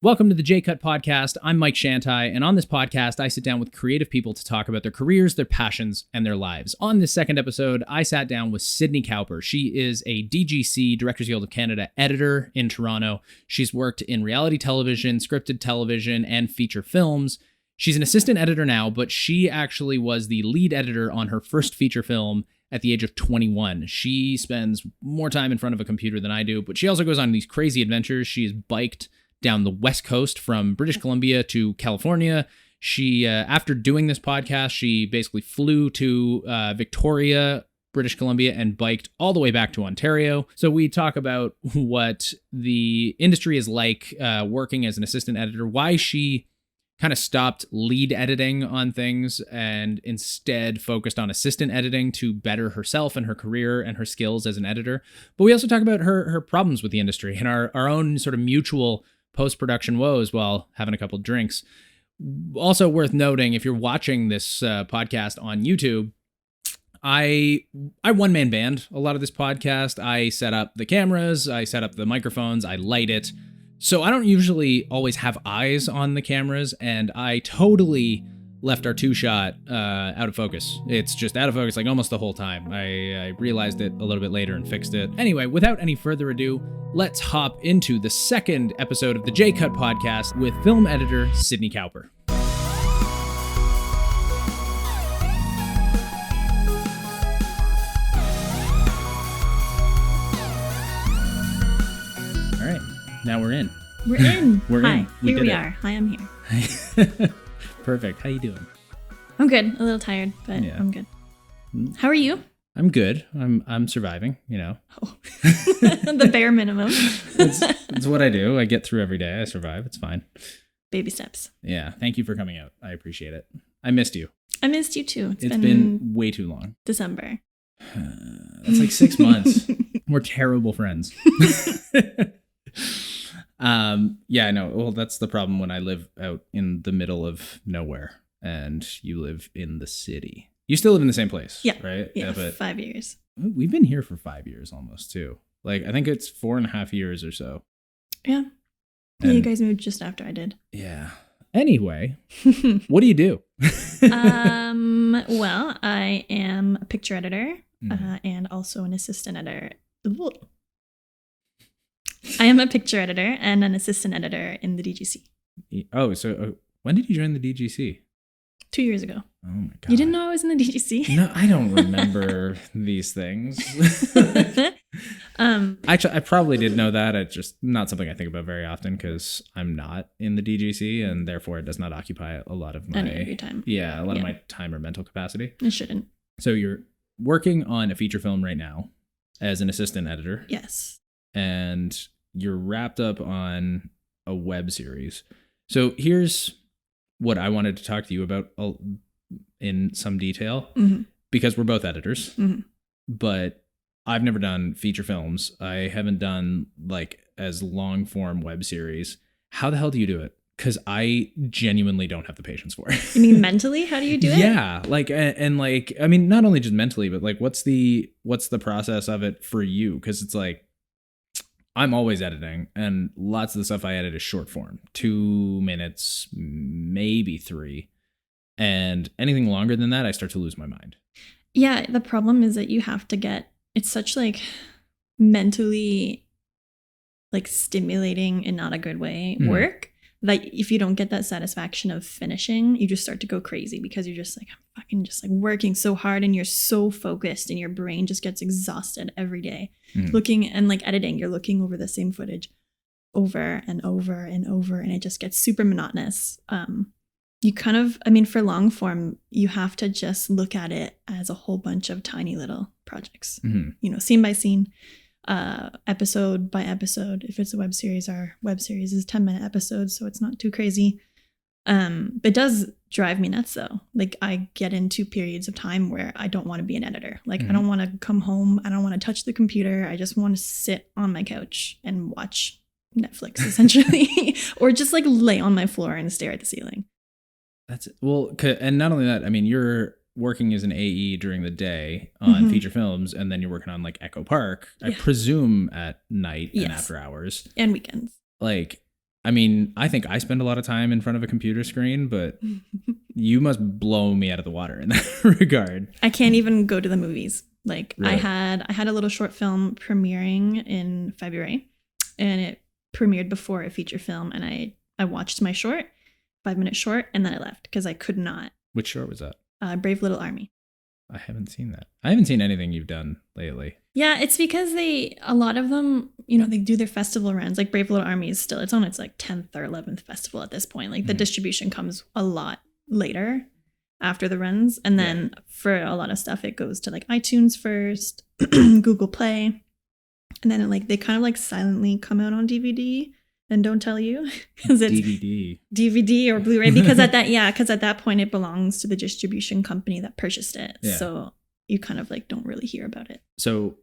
Welcome to the J-Cut Podcast. I'm Mike Chantaj, and on this podcast, I sit down with creative people to talk about their careers, their passions, and their lives. On this second episode, I sat down with Sydney Cowper. She is a Dgc, Directors Guild of Canada editor in Toronto. She's worked in reality television, scripted television, and feature films. She's an assistant editor now, but she actually was the lead editor on her first feature film at the age of 21. She spends more time in front of a computer than I do, but she also goes on these crazy adventures. She's biked down the West Coast from British Columbia to California. She, after doing this podcast, she basically flew to Victoria, British Columbia, and biked all the way back to Ontario. So we talk about what the industry is like working as an assistant editor, why she kind of stopped lead editing on things and instead focused on assistant editing to better herself and her career and her skills as an editor. But we also talk about her problems with the industry and our own sort of mutual post-production woes while having a couple drinks. Also worth noting, if you're watching this podcast on YouTube, I one-man band a lot of this podcast. I set up the cameras, I set up the microphones, I light it. So I don't usually always have eyes on the cameras, and I totally left our two-shot out of focus. It's just out of focus like almost the whole time. I realized it a little bit later and fixed it. Anyway, without any further ado, let's hop into the second episode of the J-Cut Podcast with film editor Sydney Cowper. All right, now we're in. We're in. We're Hi. in. Here we are. Hi, I'm here. Perfect. How you doing? I'm good. A little tired, but yeah. I'm good. How are you? I'm good. I'm surviving, you know. Oh. The bare minimum. It's what I do. I get through every day. I survive. It's fine. Baby steps. Yeah. Thank you for coming out. I appreciate it. I missed you. I missed you too. It's been way too long. December. That's like 6 months. We're terrible friends. Yeah, I know. Well, that's the problem when I live out in the middle of nowhere and you live in the city. You still live in the same place, yeah, right? Yeah, but 5 years. We've been here for 5 years almost too. Like, I think it's 4.5 years or so. Yeah. And you guys moved just after I did. Yeah. Anyway, what do you do? Well, I am a picture editor and also an assistant editor. Ooh. I am a picture editor and an assistant editor in the Dgc. Oh, so when did you join the Dgc? 2 years ago. Oh my God. You didn't know I was in the Dgc? No, I don't remember these things. Actually, I probably did know that. It's just not something I think about very often because I'm not in the Dgc and therefore it does not occupy a lot of my time. Yeah, a lot of my time or mental capacity. It shouldn't. So you're working on a feature film right now as an assistant editor. Yes. And you're wrapped up on a web series. So here's what I wanted to talk to you about in some detail, because we're both editors, but I've never done feature films. I haven't done like as long form web series. How the hell do you do it? Because I genuinely don't have the patience for it. You mean mentally? How do you do it? Yeah, like and like I mean, not only just mentally, but like what's the process of it for you? Because it's like I'm always editing, and lots of the stuff I edit is short form, 2 minutes, maybe 3. And anything longer than that, I start to lose my mind. Yeah, the problem is that you have to it's such like mentally like stimulating in not a good way work. Like if you don't get that satisfaction of finishing, you just start to go crazy because you're just like, I'm fucking just like working so hard and you're so focused and your brain just gets exhausted every day. Looking and like editing, you're looking over the same footage over and over and over and it just gets super monotonous. You kind of, I mean, for long form, you have to just look at it as a whole bunch of tiny little projects, you know, scene by scene. Episode by episode. If it's a web series, our web series is 10-minute episodes, so it's not too crazy. It does drive me nuts though. Like I get into periods of time where I don't want to be an editor. Like I don't want to come home. I don't want to touch the computer. I just want to sit on my couch and watch Netflix essentially, or just like lay on my floor and stare at the ceiling. That's it. Well, and not only that, I mean, you're working as an AE during the day on feature films, and then you're working on like Echo Park, I presume at night and after hours. And weekends. Like, I mean, I think I spend a lot of time in front of a computer screen, but you must blow me out of the water in that regard. I can't even go to the movies. Like Really? I had a little short film premiering in February, and it premiered before a feature film, and I watched my short, 5-minute short, and then I left because I could not. Which short was that? Brave Little Army. I haven't seen that. I haven't seen anything you've done lately. Yeah, it's because a lot of them, you know, they do their festival runs. Like Brave Little Army is still, it's on its like 10th or 11th festival at this point. Like the distribution comes a lot later after the runs. And then for a lot of stuff, it goes to like iTunes first, Google Play. And then like they kind of like silently come out on DVD and don't tell you because it's DVD or Blu-ray because at that point it belongs to the distribution company that purchased it. Yeah. So you kind of like don't really hear about it. So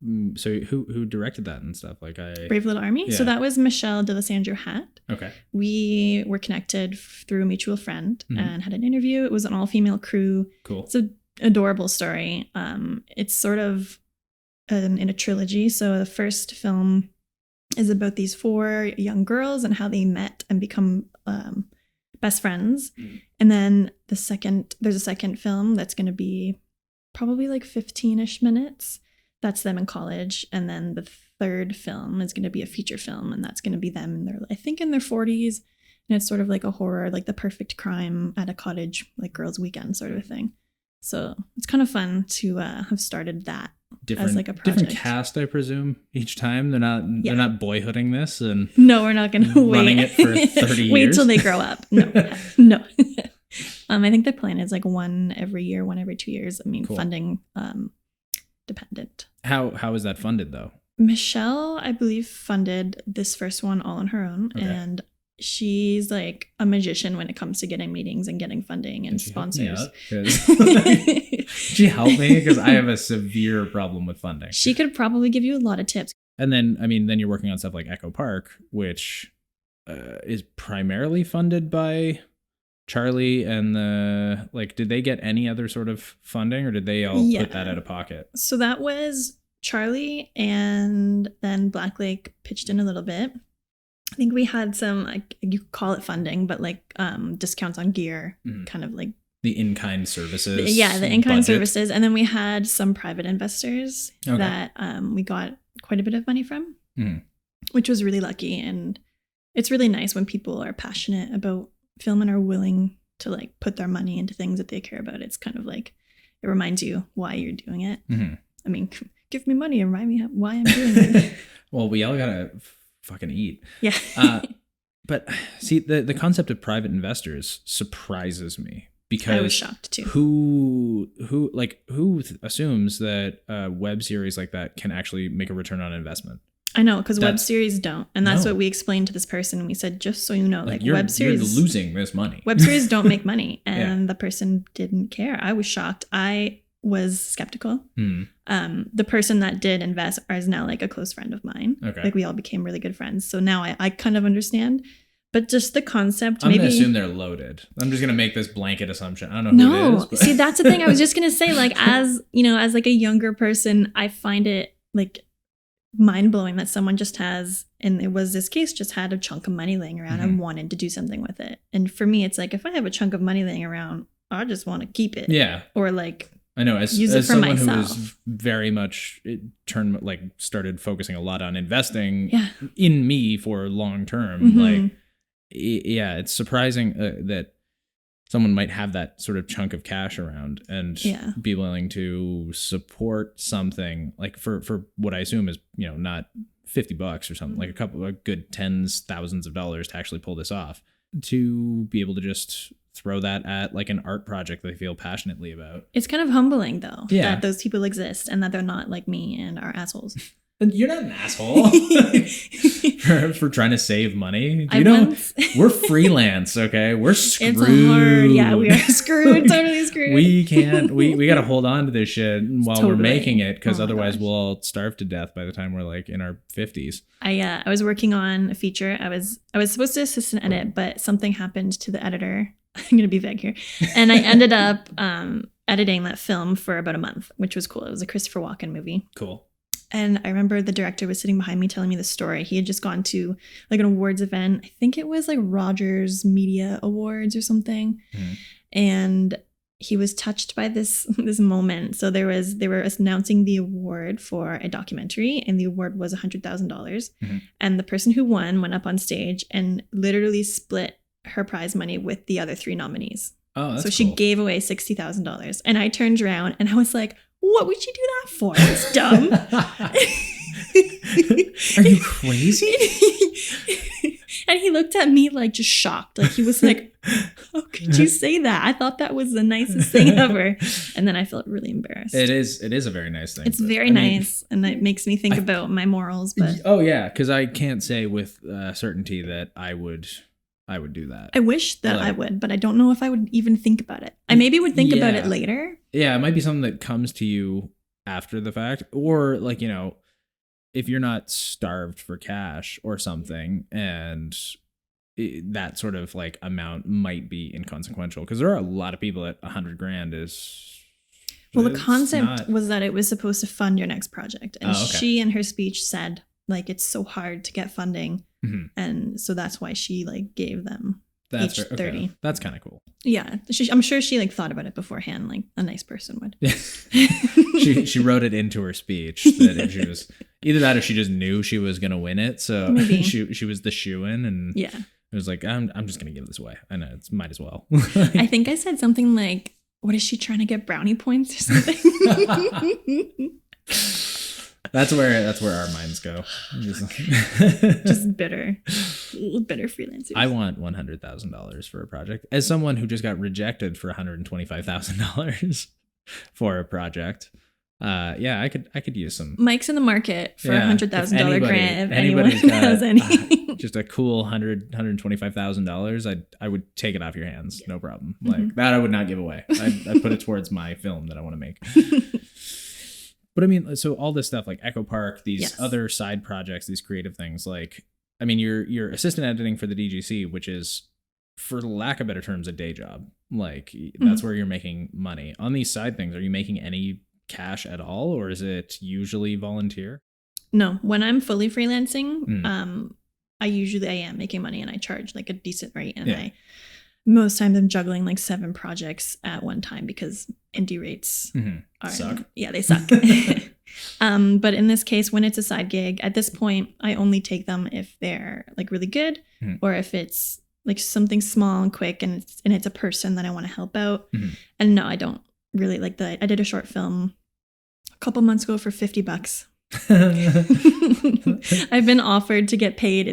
who directed that and stuff? Like Brave Little Army. Yeah. So that was Michelle D'Alessandro Hatt. Okay. We were connected through a mutual friend and had an interview. It was an all-female crew. Cool. It's an adorable story. It's sort of in a trilogy. So the first film is about these 4 young girls and how they met and become best friends. And then there's a second film that's going to be probably like 15-ish minutes. That's them in college. And then the third film is going to be a feature film, and that's going to be them in their 40s. And it's sort of like a horror, like the perfect crime at a cottage, like girls' weekend sort of a thing. So it's kind of fun to have started that as like a project. Different cast, I presume, each time. They're not boyhooding this and no, we're not going to running it for 30 years. Wait till they grow up. No. I think the plan is like one every year, one every 2 years. I mean, cool. Funding dependent. How is that funded though? Michelle, I believe, funded this first one all on her own, and she's like a magician when it comes to getting meetings and getting funding and sponsors. She helped me because I have a severe problem with funding. She could probably give you a lot of tips. And then, I mean, then you're working on stuff like Echo Park, which is primarily funded by Charlie and did they get any other sort of funding, or did they all put that out of pocket? So that was Charlie, and then Black Lake pitched in a little bit. I think we had some, like, you call it funding, but like discounts on gear, kind of like the in-kind services. Yeah, the in-kind services. And then we had some private investors that we got quite a bit of money from, which was really lucky. And it's really nice when people are passionate about film and are willing to like put their money into things that they care about. It's kind of like, it reminds you why you're doing it. I mean, give me money and remind me why I'm doing it. Well, we all gotta fucking eat. Yeah. But see, the concept of private investors surprises me because I was shocked too. Who assumes that a web series like that can actually make a return on investment? I know, because web series don't. And that's what we explained to this person. And we said, just so you know, like web series... You're losing this money. Web series don't make money. And the person didn't care. I was shocked. I was skeptical. The person that did invest is now like a close friend of mine. Okay. Like we all became really good friends. So now I kind of understand. But just the concept, I'm going to assume they're loaded. I'm just going to make this blanket assumption. I don't know who it is. But. See, that's the thing. I was just going to say, like, as like a younger person, I find it like mind-blowing that someone just has, and it was this case, just had a chunk of money laying around and wanted to do something with it. And for me, it's like, if I have a chunk of money laying around, I just want to keep it. Yeah. Or like, I know, as someone who was very much started focusing a lot on investing in me for long term, it's surprising that someone might have that sort of chunk of cash around and be willing to support something like for what I assume is, not $50 or something, like a couple of good tens, thousands of dollars to actually pull this off, to be able to just throw that at like an art project they feel passionately about. It's kind of humbling though, that those people exist and that they're not like me and are assholes. You're not an asshole for trying to save money. We're freelance, okay? We're screwed. It's hard. Yeah, we are screwed. Totally screwed. We can't. We got to hold on to this shit while we're making it, because otherwise we'll all starve to death by the time we're like in our 50s. I was working on a feature. I was supposed to assist and edit, but something happened to the editor. I'm going to be vague here, and I ended up editing that film for about a month, which was cool. It was a Christopher Walken movie. Cool. And I remember the director was sitting behind me telling me the story. He had just gone to like an awards event. I think it was like Rogers Media Awards or something. And he was touched by this moment. So they were announcing the award for a documentary, and the award was $100,000. And the person who went up on stage and literally split her prize money with the other 3 nominees. Oh, that's so cool. she gave away $60,000. And I turned around and I was like, what would you do that for? It's dumb. Are you crazy? And he looked at me like just shocked. Like he was like, how could you say that? I thought that was the nicest thing ever. And then I felt really embarrassed. It is a very nice thing. It's very nice. And that makes me think about my morals. But oh yeah, because I can't say with certainty that I would do that. I wish that I would, but I don't know if I would even think about it. I maybe would think about it later. Yeah, it might be something that comes to you after the fact, or like, you know, if you're not starved for cash or something, and that sort of like amount might be inconsequential, because there are a lot of people that $100,000 is. Well, the concept was that it was supposed to fund your next project, and she in her speech said like it's so hard to get funding, and so that's why she like gave them each 30. Okay. That's kind of cool. Yeah, I'm sure she like thought about it beforehand, like a nice person would. she wrote it into her speech that if she was either that or she just knew she was gonna win it, so she was the shoo-in, and it was like I'm just gonna give this away. I know it's might as well. I think I said something like, "What is she trying to get brownie points or something?" That's where our minds go. Just bitter freelancers. I want $100,000 for a project. As someone who just got rejected for $125,000 for a project, I could use some. Mike's in the market for $100,000 grant. If anybody's anyone has any, just a cool $125,000, I would take it off your hands, no problem. Like that, I would not give away. I'd put it towards my film that I want to make. But I mean, so all this stuff like Echo Park, these other side projects, these creative things, like, I mean, you're assistant editing for the DGC, which is, for lack of better terms, a day job. Like that's where you're making money. On these side things, are you making any cash at all, or is it usually volunteer? No, when I'm fully freelancing, I am making money, and I charge like a decent rate, and most times I'm juggling like 7 projects at one time because indie rates suck. Yeah, they suck. But in this case, when it's a side gig, at this point, I only take them if they're like really good, or if it's like something small and quick, and it's a person that I want to help out. And no, I don't really like that. I did a short film a couple months ago for $50. I've been offered to get paid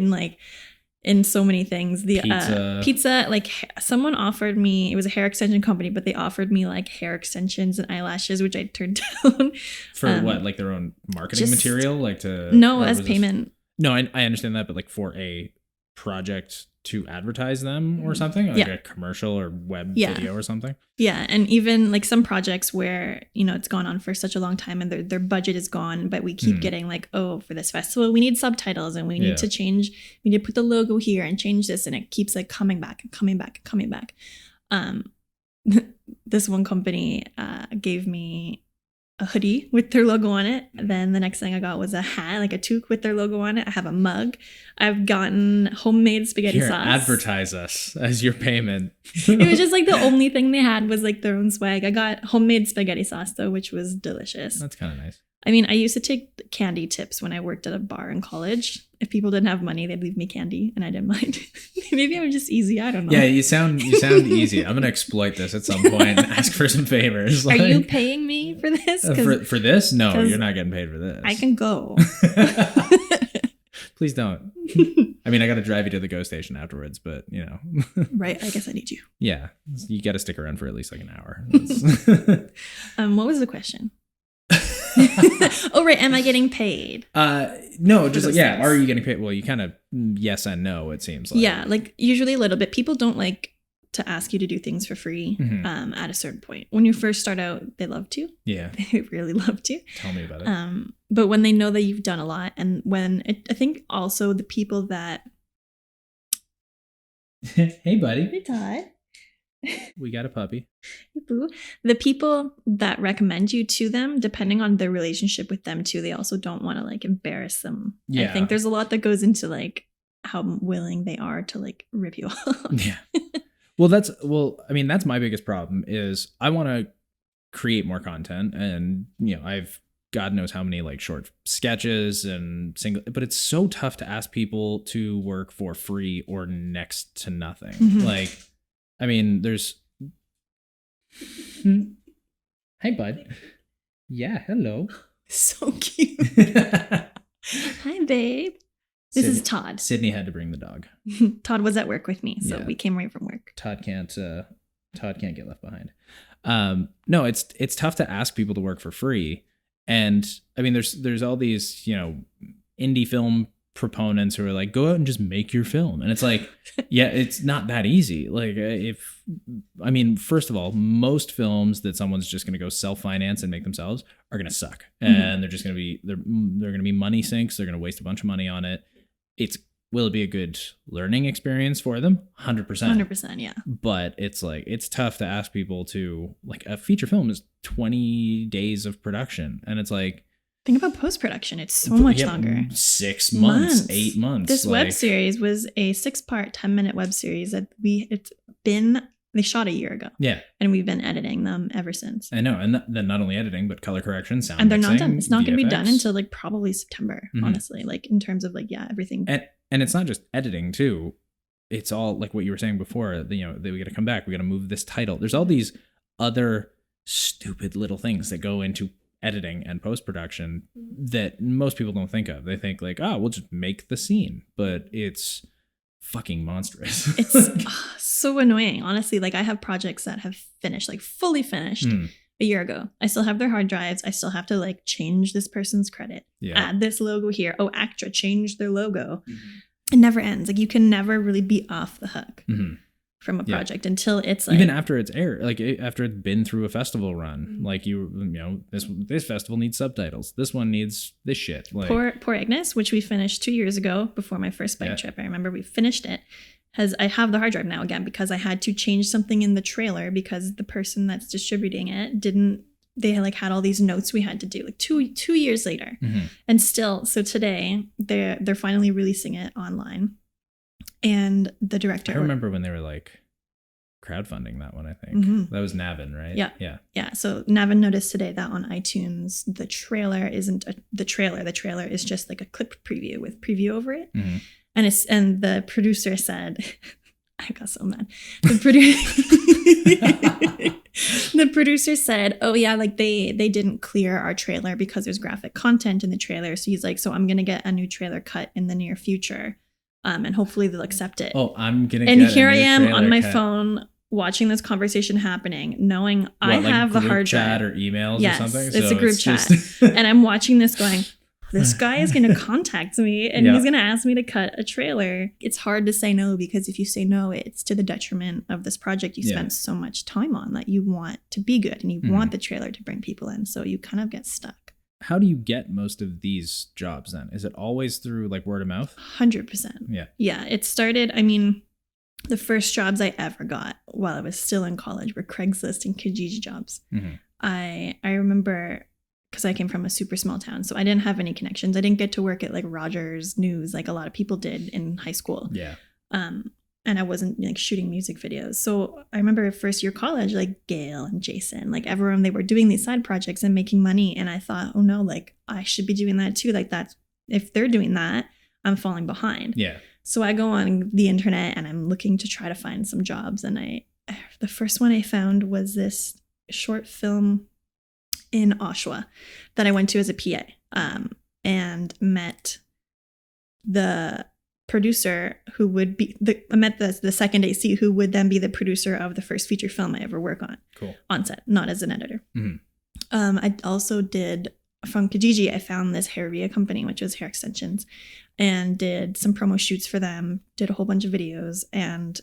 in so many things. The pizza, like someone offered me, it was a hair extension company, but they offered me like hair extensions and eyelashes, which I turned down. For what, like their own marketing material? Like to no, as payment. No, I understand that, but like for a project to advertise them or something, like a commercial or web video or something. Yeah, and even like some projects where, you know, it's gone on for such a long time and their budget is gone, but we keep getting like, oh, for this festival we need subtitles and we need to change, we need to put the logo here and change this, and it keeps like coming back and coming back and coming back. This one company gave me a hoodie with their logo on it. Then the next thing I got was a hat, like a toque with their logo on it. I have a mug. I've gotten homemade spaghetti sauce. Advertise us as your payment. It was just like the only thing they had was like their own swag. I got homemade spaghetti sauce though, which was delicious. That's kind of nice. I mean, I used to take candy tips when I worked at a bar in college. If people didn't have money, they'd leave me candy, and I didn't mind. Maybe I'm just easy. I don't know. Yeah, you sound easy. I'm gonna exploit this at some point and ask for some favors. Are you paying me for this? For this? No, you're not getting paid for this. I can go. Please don't. I mean, I got to drive you to the GO station afterwards, but you know. Right. I guess I need you. Yeah, you got to stick around for at least like an hour. What was the question? Oh, right. Am I getting paid? No, just like, yeah. Are you getting paid? Well, you kind of yes and no, it seems like. Yeah, like usually a little bit. People don't like to ask you to do things for free at a certain point. When you first start out, they love to. Yeah. They really love to. Tell me about it. But when they know that you've done a lot, and I think also the people that. Hey, buddy. Hey, Todd. We got a puppy. Boo. The people that recommend you to them, depending on their relationship with them too, they also don't want to like embarrass them. Yeah. I think there's a lot that goes into like how willing they are to like rip you off. Yeah. I mean, that's my biggest problem is I want to create more content, and I've God knows how many like short sketches and single, but it's so tough to ask people to work for free or next to nothing. Mhm. Like, I mean, there's Hi, bud. Yeah, hello. So cute. Hi, babe. This is Todd. Sydney had to bring the dog. Todd was at work with me, so Yeah. we came right from work. Todd can't get left behind. No, it's tough to ask people to work for free. And I mean, there's all these, indie film proponents who are like, go out and just make your film. And it's like, yeah, it's not that easy. Like first of all, most films that someone's just going to go self-finance and make themselves are going to suck. And they're just going to be, they're going to be money sinks. They're going to waste a bunch of money on it. Will it be a good learning experience for them? 100%. 100%, yeah. But it's like, it's tough to ask people to, like, a feature film is 20 days of production. And it's like, think about post-production. It's so much longer. 6 months, 8 months. This web series was a 6-part, 10-minute web series that they shot a year ago. Yeah. And we've been editing them ever since. I know. And then not only editing, but color correction, sound and they're mixing, not done. It's not going to be done VFX. until like probably September, honestly, like in terms of like, yeah, everything. And it's not just editing too. It's all like what you were saying before, we got to come back. We got to move this title. There's all these other stupid little things that go into editing and post-production that most people don't think of. They think like, we'll just make the scene, but it's fucking monstrous. It's so annoying, honestly. Like, I have projects that have finished, like fully finished a year ago. I still have their hard drives. I still have to like change this person's credit, add this logo here. Oh, Actra changed their logo. It never ends. Like, you can never really be off the hook from a project until it's like, even after it's aired, like after it's been through a festival run, like this festival needs subtitles. This one needs this shit. Like Poor Agnes, which we finished 2 years ago before my first bike trip. I remember we finished it. I have the hard drive now again because I had to change something in the trailer because the person that's distributing it they had all these notes we had to do like two years later. And still, so today they're finally releasing it online. And the director, I remember when they were like crowdfunding that one, I think. That was Navin, right? Yeah. So Navin noticed today that on iTunes, the trailer isn't the trailer. The trailer is just like a clip preview with preview over it. And the producer said, I got so mad. The producer said, oh yeah, like they didn't clear our trailer because there's graphic content in the trailer. So he's like, so I'm gonna get a new trailer cut in the near future. And hopefully they'll accept it. Oh, I'm gonna. And here I am on my phone watching this conversation happening, knowing I have the hard drive. Chat or emails or something. It's a group chat, and I'm watching this going, this guy is going to contact me and he's going to ask me to cut a trailer. It's hard to say no because if you say no, it's to the detriment of this project you spent so much time on that you want to be good and you want the trailer to bring people in. So you kind of get stuck. How do you get most of these jobs then? Is it always through like word of mouth? 100%. Yeah. Yeah. It started, the first jobs I ever got while I was still in college were Craigslist and Dgc Jobs. I remember, because I came from a super small town, so I didn't have any connections. I didn't get to work at like Rogers News like a lot of people did in high school. Yeah. And I wasn't like shooting music videos. So I remember first year college, like Gail and Jason, like everyone, they were doing these side projects and making money. And I thought, oh no, like I should be doing that too. Like that's, if they're doing that, I'm falling behind. Yeah. So I go on the internet and I'm looking to try to find some jobs. And the first one I found was this short film in Oshawa that I went to as a PA, and met the producer who would be I met the second AC who would then be the producer of the first feature film I ever work on. Cool. On set, not as an editor. I also did from Kijiji. I found this hair via company, which was hair extensions, and did some promo shoots for them. Did a whole bunch of videos, and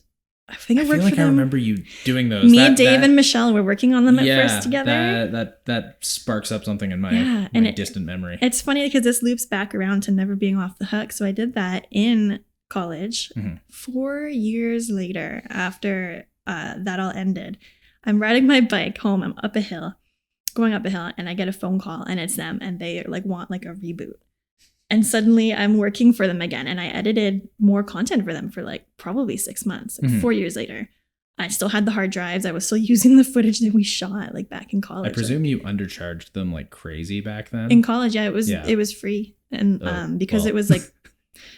I think I worked for them. I remember you doing those. Me, Dave, and Michelle were working on them at first together. That sparks up something in my distant memory. It's funny because this loops back around to never being off the hook. So I did that in college 4 years later after that all ended, I'm riding my bike home. I'm going up a hill, and I get a phone call, and it's them, and they like want like a reboot. And suddenly I'm working for them again, and I edited more content for them for like probably 6 months, like 4 years later. I still had the hard drives. I was still using the footage that we shot like back in college. I presume you undercharged them like crazy back then. In college, yeah, it was free, and because it was like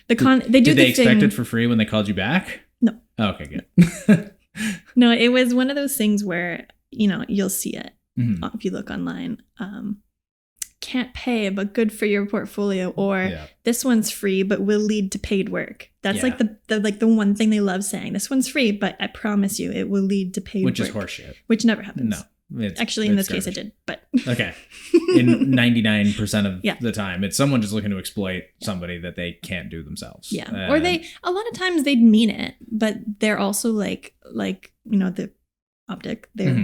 they did they expect it for free when they called you back? No. Oh, okay, good. No, it was one of those things where you'll see it if you look online. Can't pay, but good for your portfolio, or this one's free but will lead to paid work. That's like the one thing they love saying. This one's free, but I promise you it will lead to paid work. Which is horseshit. Which never happens. No. Actually, in this case it did, but okay. In 99% of the time, it's someone just looking to exploit somebody that they can't do themselves. Yeah. Or a lot of times they'd mean it, but they're also like the optic. They're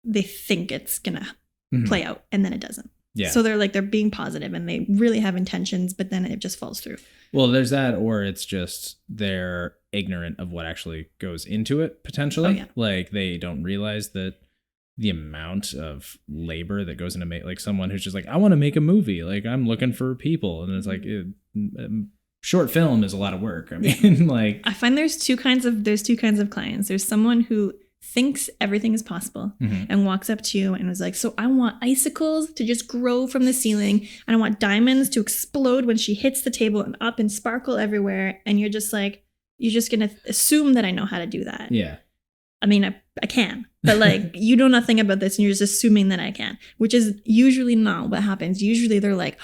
they think it's gonna play out, and then it doesn't. Yeah. So they're being positive, and they really have intentions, but then it just falls through. Well, there's that, or it's just they're ignorant of what actually goes into it potentially. Oh, yeah. Like they don't realize that the amount of labor that goes into like someone who's just like, I want to make a movie, like I'm looking for people, and it's like short film is a lot of work. I mean, like I find there's two kinds of clients. There's someone who thinks everything is possible and walks up to you and was like, so I want icicles to just grow from the ceiling, and I want diamonds to explode when she hits the table and up and sparkle everywhere. And you're just like, you're just going to assume that I know how to do that. Yeah. I mean, I can, but like, you know nothing about this, and you're just assuming that I can, which is usually not what happens. Usually they're like,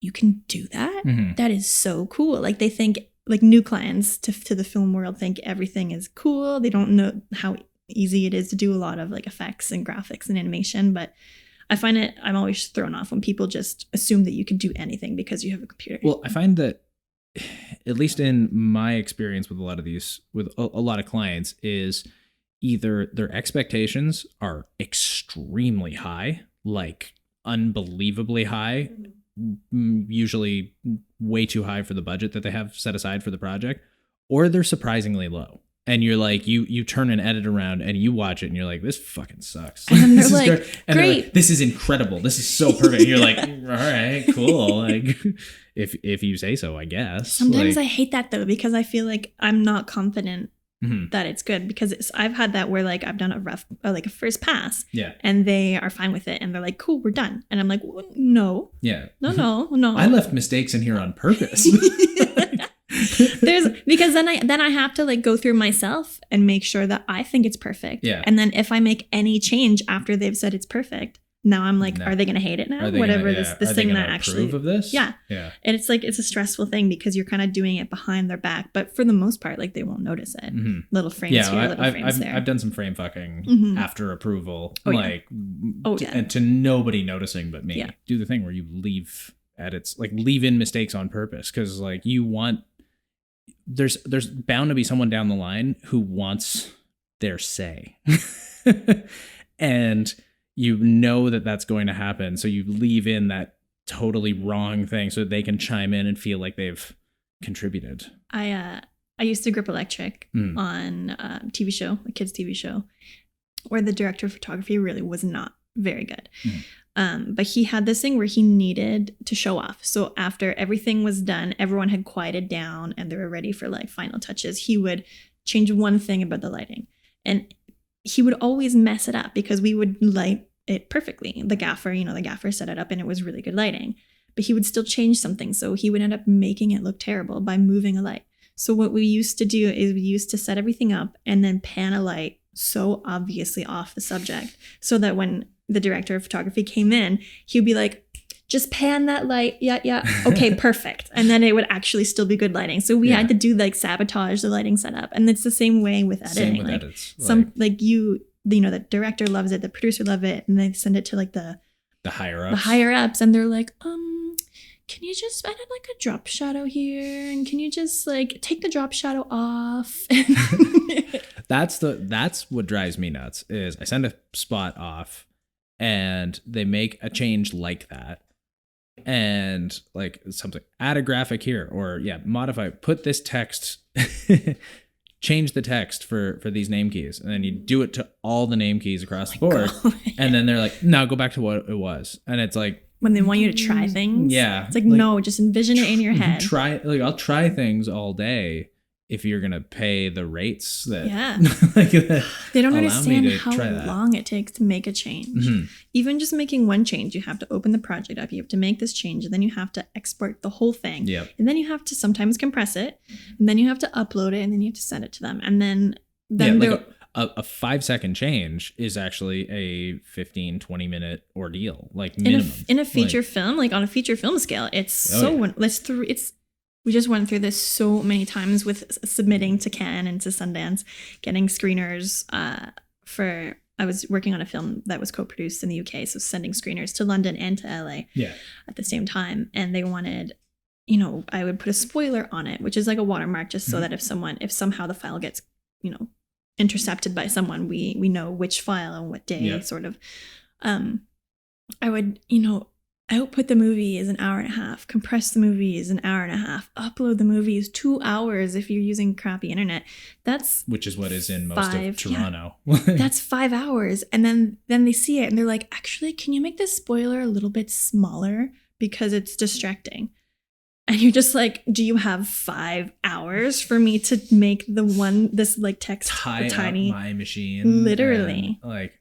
you can do that? That is so cool. Like they think, like new clients to the film world think everything is cool. They don't know how easy it is to do a lot of like effects and graphics and animation, but I'm always thrown off when people just assume that you can do anything because you have a computer. Well, I find that, at least in my experience with a lot of these, with a lot of clients, is either their expectations are extremely high, like unbelievably high, usually way too high for the budget that they have set aside for the project, or they're surprisingly low. And you're like, you turn an edit around and you watch it and you're like, this fucking sucks. And they're like, great. This is incredible. This is so perfect. And you're like, all right, cool. Like, if you say so, I guess. Sometimes I hate that though, because I feel like I'm not confident that it's good, because I've had that where like I've done a rough, like a first pass. Yeah. And they are fine with it. And they're like, cool, we're done. And I'm like, well, no. Yeah. No. I left mistakes in here on purpose. Because then I have to like go through myself and make sure that I think it's perfect. Yeah. And then if I make any change after they've said it's perfect, now I'm like, are they going to hate it now? Whatever this thing that actually approve of this. Yeah. Yeah. And it's like, it's a stressful thing because you're kind of doing it behind their back, but for the most part, like they won't notice it. Little frames here, little frames there. I've done some frame fucking after approval, and to nobody noticing but me. Yeah. Do the thing where you leave edits, like leave in mistakes on purpose, because like you want. There's bound to be someone down the line who wants their say. And you know that that's going to happen. So you leave in that totally wrong thing so they can chime in and feel like they've contributed. I used to grip electric on a TV show, a kids TV show, where the director of photography really was not very good. But he had this thing where he needed to show off. So after everything was done, everyone had quieted down and they were ready for like final touches. He would change one thing about the lighting, and he would always mess it up because we would light it perfectly. The gaffer set it up and it was really good lighting, but he would still change something. So he would end up making it look terrible by moving a light. So what we used to do is we used to set everything up and then pan a light so obviously off the subject so that when the director of photography came in, he would be like, just pan that light. Yeah. Okay, perfect. And then it would actually still be good lighting. So we had to do like sabotage the lighting setup. And it's the same way with editing. Same with edits. The director loves it, the producer loves it, and they send it to like the higher ups. The higher ups, and they're like, can you just add like a drop shadow here? And can you just like take the drop shadow off? That's what drives me nuts is I send a spot off and they make a change like that. And like something, add a graphic here, or modify, put this text change the text for these name keys. And then you do it to all the name keys across the board. God. And then they're like, no, go back to what it was. And it's like, when they want you to try things. Yeah. It's like no, just envision it in your head. I'll try things all day if you're going to pay the rates that, they don't understand how long it takes to make a change. Mm-hmm. Even just making one change, you have to open the project up, you have to make this change, and then you have to export the whole thing. Yep. And then you have to sometimes compress it, and then you have to upload it, and then you have to send it to them. And then a 5-second change is actually a 15-20 minute ordeal, like minimum. In a feature film, like on a feature film scale, it's we just went through this so many times with submitting to Cannes and to Sundance, getting screeners I was working on a film that was co-produced in the UK, so sending screeners to London and to LA at the same time. And they wanted, I would put a spoiler on it, which is like a watermark, just so that if somehow the file gets, intercepted by someone, we know which file and what day sort of. I would, output the movie is an hour and a half, compress the movie is an hour and a half, upload the movie is 2 hours if you're using crappy internet. Which is what is in most of Toronto. That's 5 hours. And then they see it and they're like, actually, can you make this spoiler a little bit smaller because it's distracting? And you're just like, do you have 5 hours for me to make this like text tiny up my machine? Literally. Like,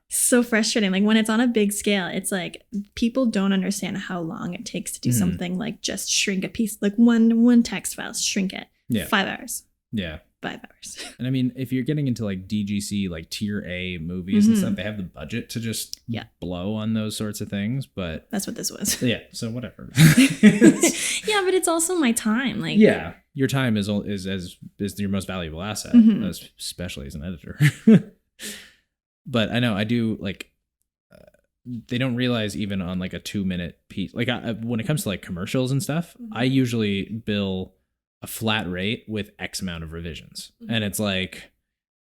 so frustrating. Like when it's on a big scale, it's like people don't understand how long it takes to do something like just shrink a piece, like one text file, shrink it. 5 hours. Yeah. 5 hours. And I mean, if you're getting into like DGC, like tier A movies and stuff, they have the budget to just blow on those sorts of things. But that's what this was. Yeah. So whatever. Yeah, but it's also my time. Like, yeah, your time is your most valuable asset, especially as an editor. But I know I do like, they don't realize even on like a 2-minute piece, like when it comes to like commercials and stuff, I usually bill a flat rate with X amount of revisions. And it's like,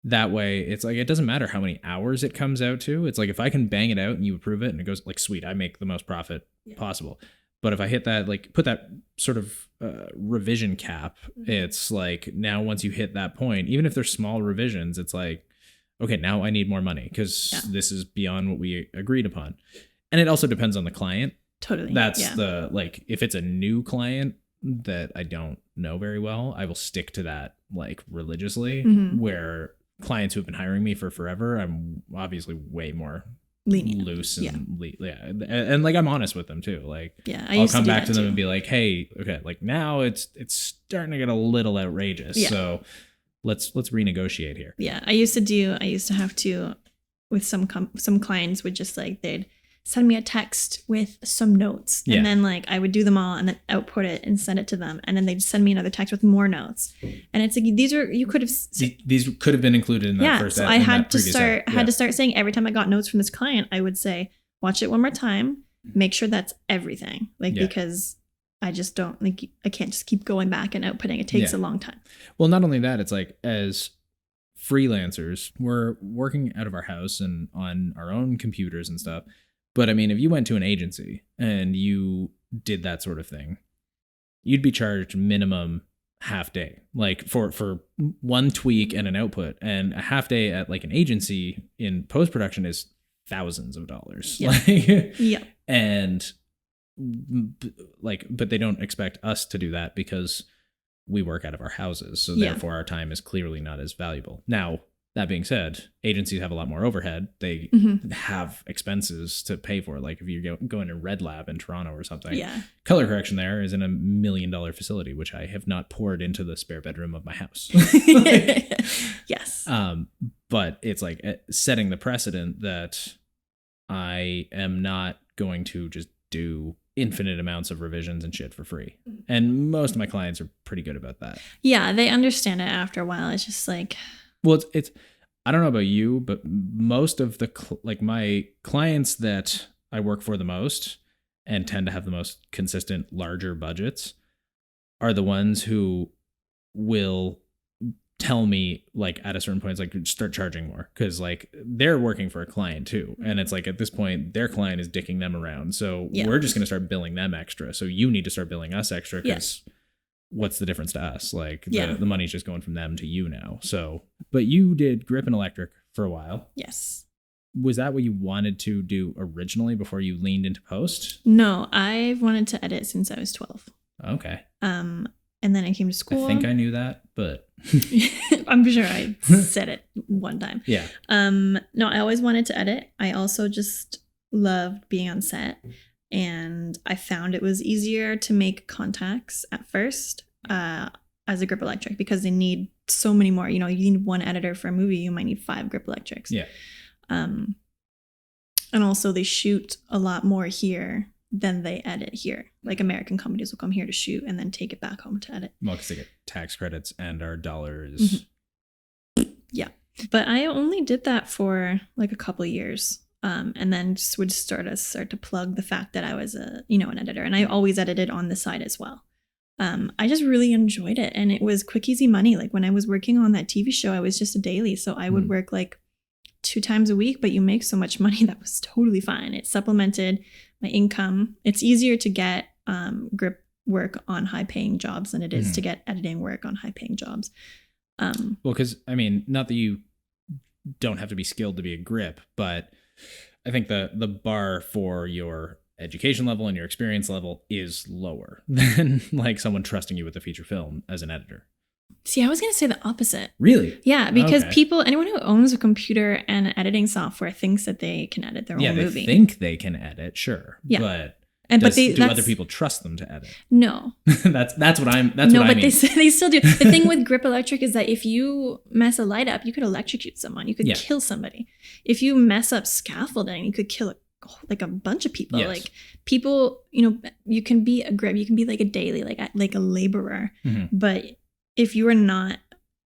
that way it's like, it doesn't matter how many hours it comes out to. It's like, if I can bang it out and you approve it and it goes like, sweet, I make the most profit possible. But if I hit that, like put that sort of revision cap, it's like, now once you hit that point, even if there's small revisions, it's like, okay, now I need more money because this is beyond what we agreed upon. And it also depends on the client. Totally. That's like, if it's a new client that I don't know very well, I will stick to that like religiously, where clients who have been hiring me for forever, I'm obviously way more lenient, loose and and like I'm honest with them too. Like I'll come back to them and be like, hey, okay, like now it's starting to get a little outrageous. So let's renegotiate here. Yeah, I used to have to, with some clients would just like, they'd send me a text with some notes, and then like I would do them all and then output it and send it to them, and then they'd send me another text with more notes, and it's like, these could have been included in that first. So I had to start saying, every time I got notes from this client, I would say, watch it one more time, make sure that's everything, because I just don't like, I can't just keep going back and outputting. It takes a long time. Well, not only that, it's like, as freelancers, we're working out of our house and on our own computers and stuff. But I mean, if you went to an agency and you did that sort of thing, you'd be charged minimum half day, like for one tweak and an output. And a half day at like an agency in post-production is thousands of dollars. And like, but they don't expect us to do that because we work out of our houses. So therefore our time is clearly not as valuable. Now, that being said, agencies have a lot more overhead. They have expenses to pay for. Like if you're going to Red Lab in Toronto or something, color correction there is in $1 million facility, which I have not poured into the spare bedroom of my house. Yes. But it's like setting the precedent that I am not going to just do infinite amounts of revisions and shit for free. And most of my clients are pretty good about that. Yeah, they understand it after a while. It's just like... Well, it's I don't know about you, but most of the like my clients that I work for the most and tend to have the most consistent larger budgets are the ones who will tell me like at a certain point, it's like start charging more, because like they're working for a client too, and it's like at this point their client is dicking them around, so we're just going to start billing them extra, so you need to start billing us extra because what's the difference to us? Like Yeah. the money's just going from them to you now. So, but you did grip and electric for a while. Yes. Was that what you wanted to do originally before you leaned into post? No, I've wanted to edit since I was 12. Okay. And then I came to school. I think I knew that, but I'm sure I said it one time. Yeah. No, I always wanted to edit. I also just loved being on set, and I found it was easier to make contacts at first as a grip electric because they need so many more. You know, you need one editor for a movie, you might need 5 grip electrics. Yeah. And also they shoot a lot more here than they edit here. Like American companies will come here to shoot and then take it back home to edit. Well, because they get tax credits and our dollars. Yeah. But I only did that for like a couple of years. And then just would start to plug the fact that I was an editor, and I always edited on the side as well. I just really enjoyed it, and it was quick, easy money. Like when I was working on that TV show, I was just a daily. So I would work like 2 times a week, but you make so much money that was totally fine. It supplemented my income. It's easier to get grip work on high paying jobs than it is to get editing work on high paying jobs. Well, because I mean, not that you don't have to be skilled to be a grip, but I think the bar for your education level and your experience level is lower than like someone trusting you with a feature film as an editor. See, I was going to say the opposite. Really? Yeah, because anyone who owns a computer and editing software thinks that they can edit their own movie. Yeah, they think they can edit, sure. Yeah. But do other people trust them to edit? No. that's what I mean. They still do. The thing with grip electric is that if you mess a light up, you could electrocute someone. You could kill somebody. If you mess up scaffolding, you could kill like a bunch of people. Yes. Like people, you can be a grip, you can be like a daily, like a laborer. But if you are not,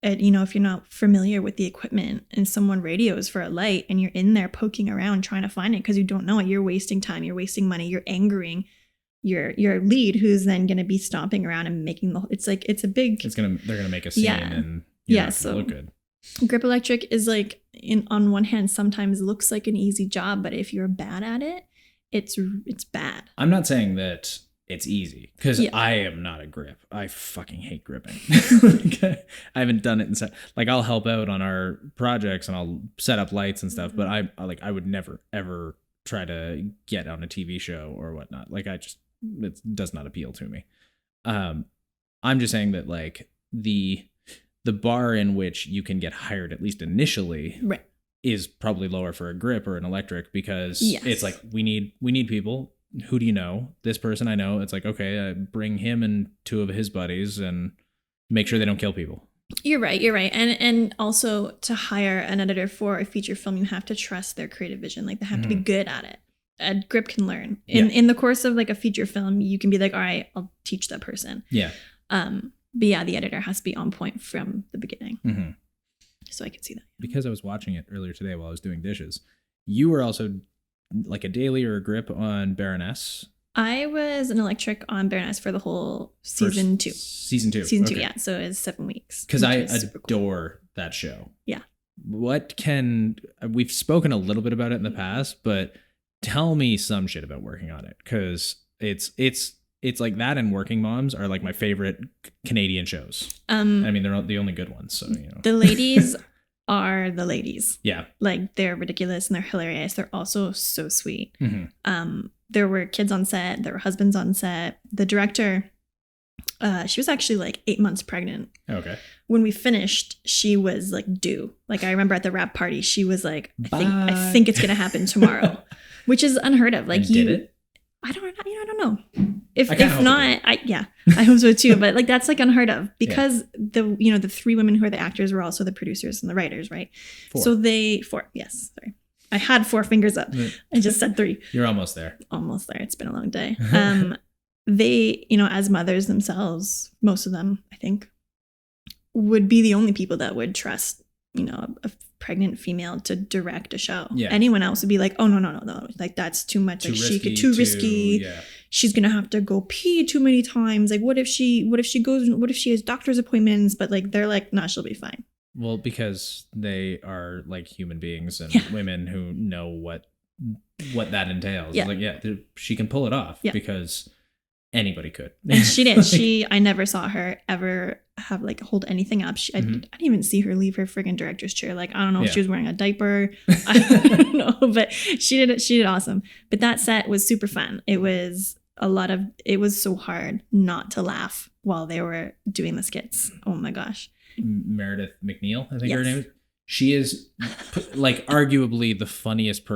if you're not familiar with the equipment and someone radios for a light and you're in there poking around trying to find it because you don't know it, you're wasting time, you're wasting money, you're angering your lead, who's then going to be stomping around and making they're going to make a scene and so look good. Grip electric is like, on one hand, sometimes looks like an easy job, but if you're bad at it, it's bad. I'm not saying that it's easy, because I am not a grip. I fucking hate gripping. I haven't done it in like I'll help out on our projects and I'll set up lights and stuff, but I would never ever try to get on a TV show or whatnot. Like it does not appeal to me. I'm just saying that like the bar in which you can get hired, at least initially, is probably lower for a grip or an electric, because it's like we need people. Who do you know? This person I know. It's like, okay, bring him and 2 of his buddies and make sure they don't kill people. You're right. And also, to hire an editor for a feature film, you have to trust their creative vision. Like they have to be good at it. A grip can learn. In the course of like a feature film, you can be like, all right, I'll teach that person. Yeah. But yeah, the editor has to be on point from the beginning. So I can see that. Because I was watching it earlier today while I was doing dishes. You were also like a daily or a grip on Baroness. I was an electric on Baroness for the whole season 2. Season 2. Season 2, yeah. So it's 7 weeks. Because I adore that show. Yeah. We've spoken a little bit about it in the past, but tell me some shit about working on it. Because it's like that, and Working Moms are like my favorite Canadian shows. I mean, they're the only good ones. So, The ladies are the ladies. Yeah. Like they're ridiculous and they're hilarious. They're also so sweet. There were kids on set. There were husbands on set. The director, she was actually like 8 months pregnant. Okay. When we finished, she was like due. Like I remember at the wrap party, she was like, I think it's going to happen tomorrow, which is unheard of. Like did it? I don't know. If not, I hope so too. But like that's like unheard of, because the 3 women who are the actors were also the producers and the writers, right? 4. So 4. Yes, sorry, I had 4 fingers up. I just said 3. You're almost there. Almost there. It's been a long day. They, as mothers themselves, most of them, I think, would be the only people that would trust, a pregnant female to direct a show. Yeah. Anyone else would be like, oh no, like that's too much. Too risky. Yeah. She's gonna have to go pee too many times. Like what if she has doctor's appointments? But like they're like, nah, she'll be fine. Well, because they are like human beings and women who know what that entails. Yeah. Like she can pull it off because anybody could. And she did. I never saw her ever have like hold anything up. I didn't even see her leave her friggin' director's chair. Like, I don't know if she was wearing a diaper. I don't know, but she did awesome. But that set was super fun. It was so hard not to laugh while they were doing the skits. Oh my gosh. Meredith McNeil, I think her name is. She is like arguably the funniest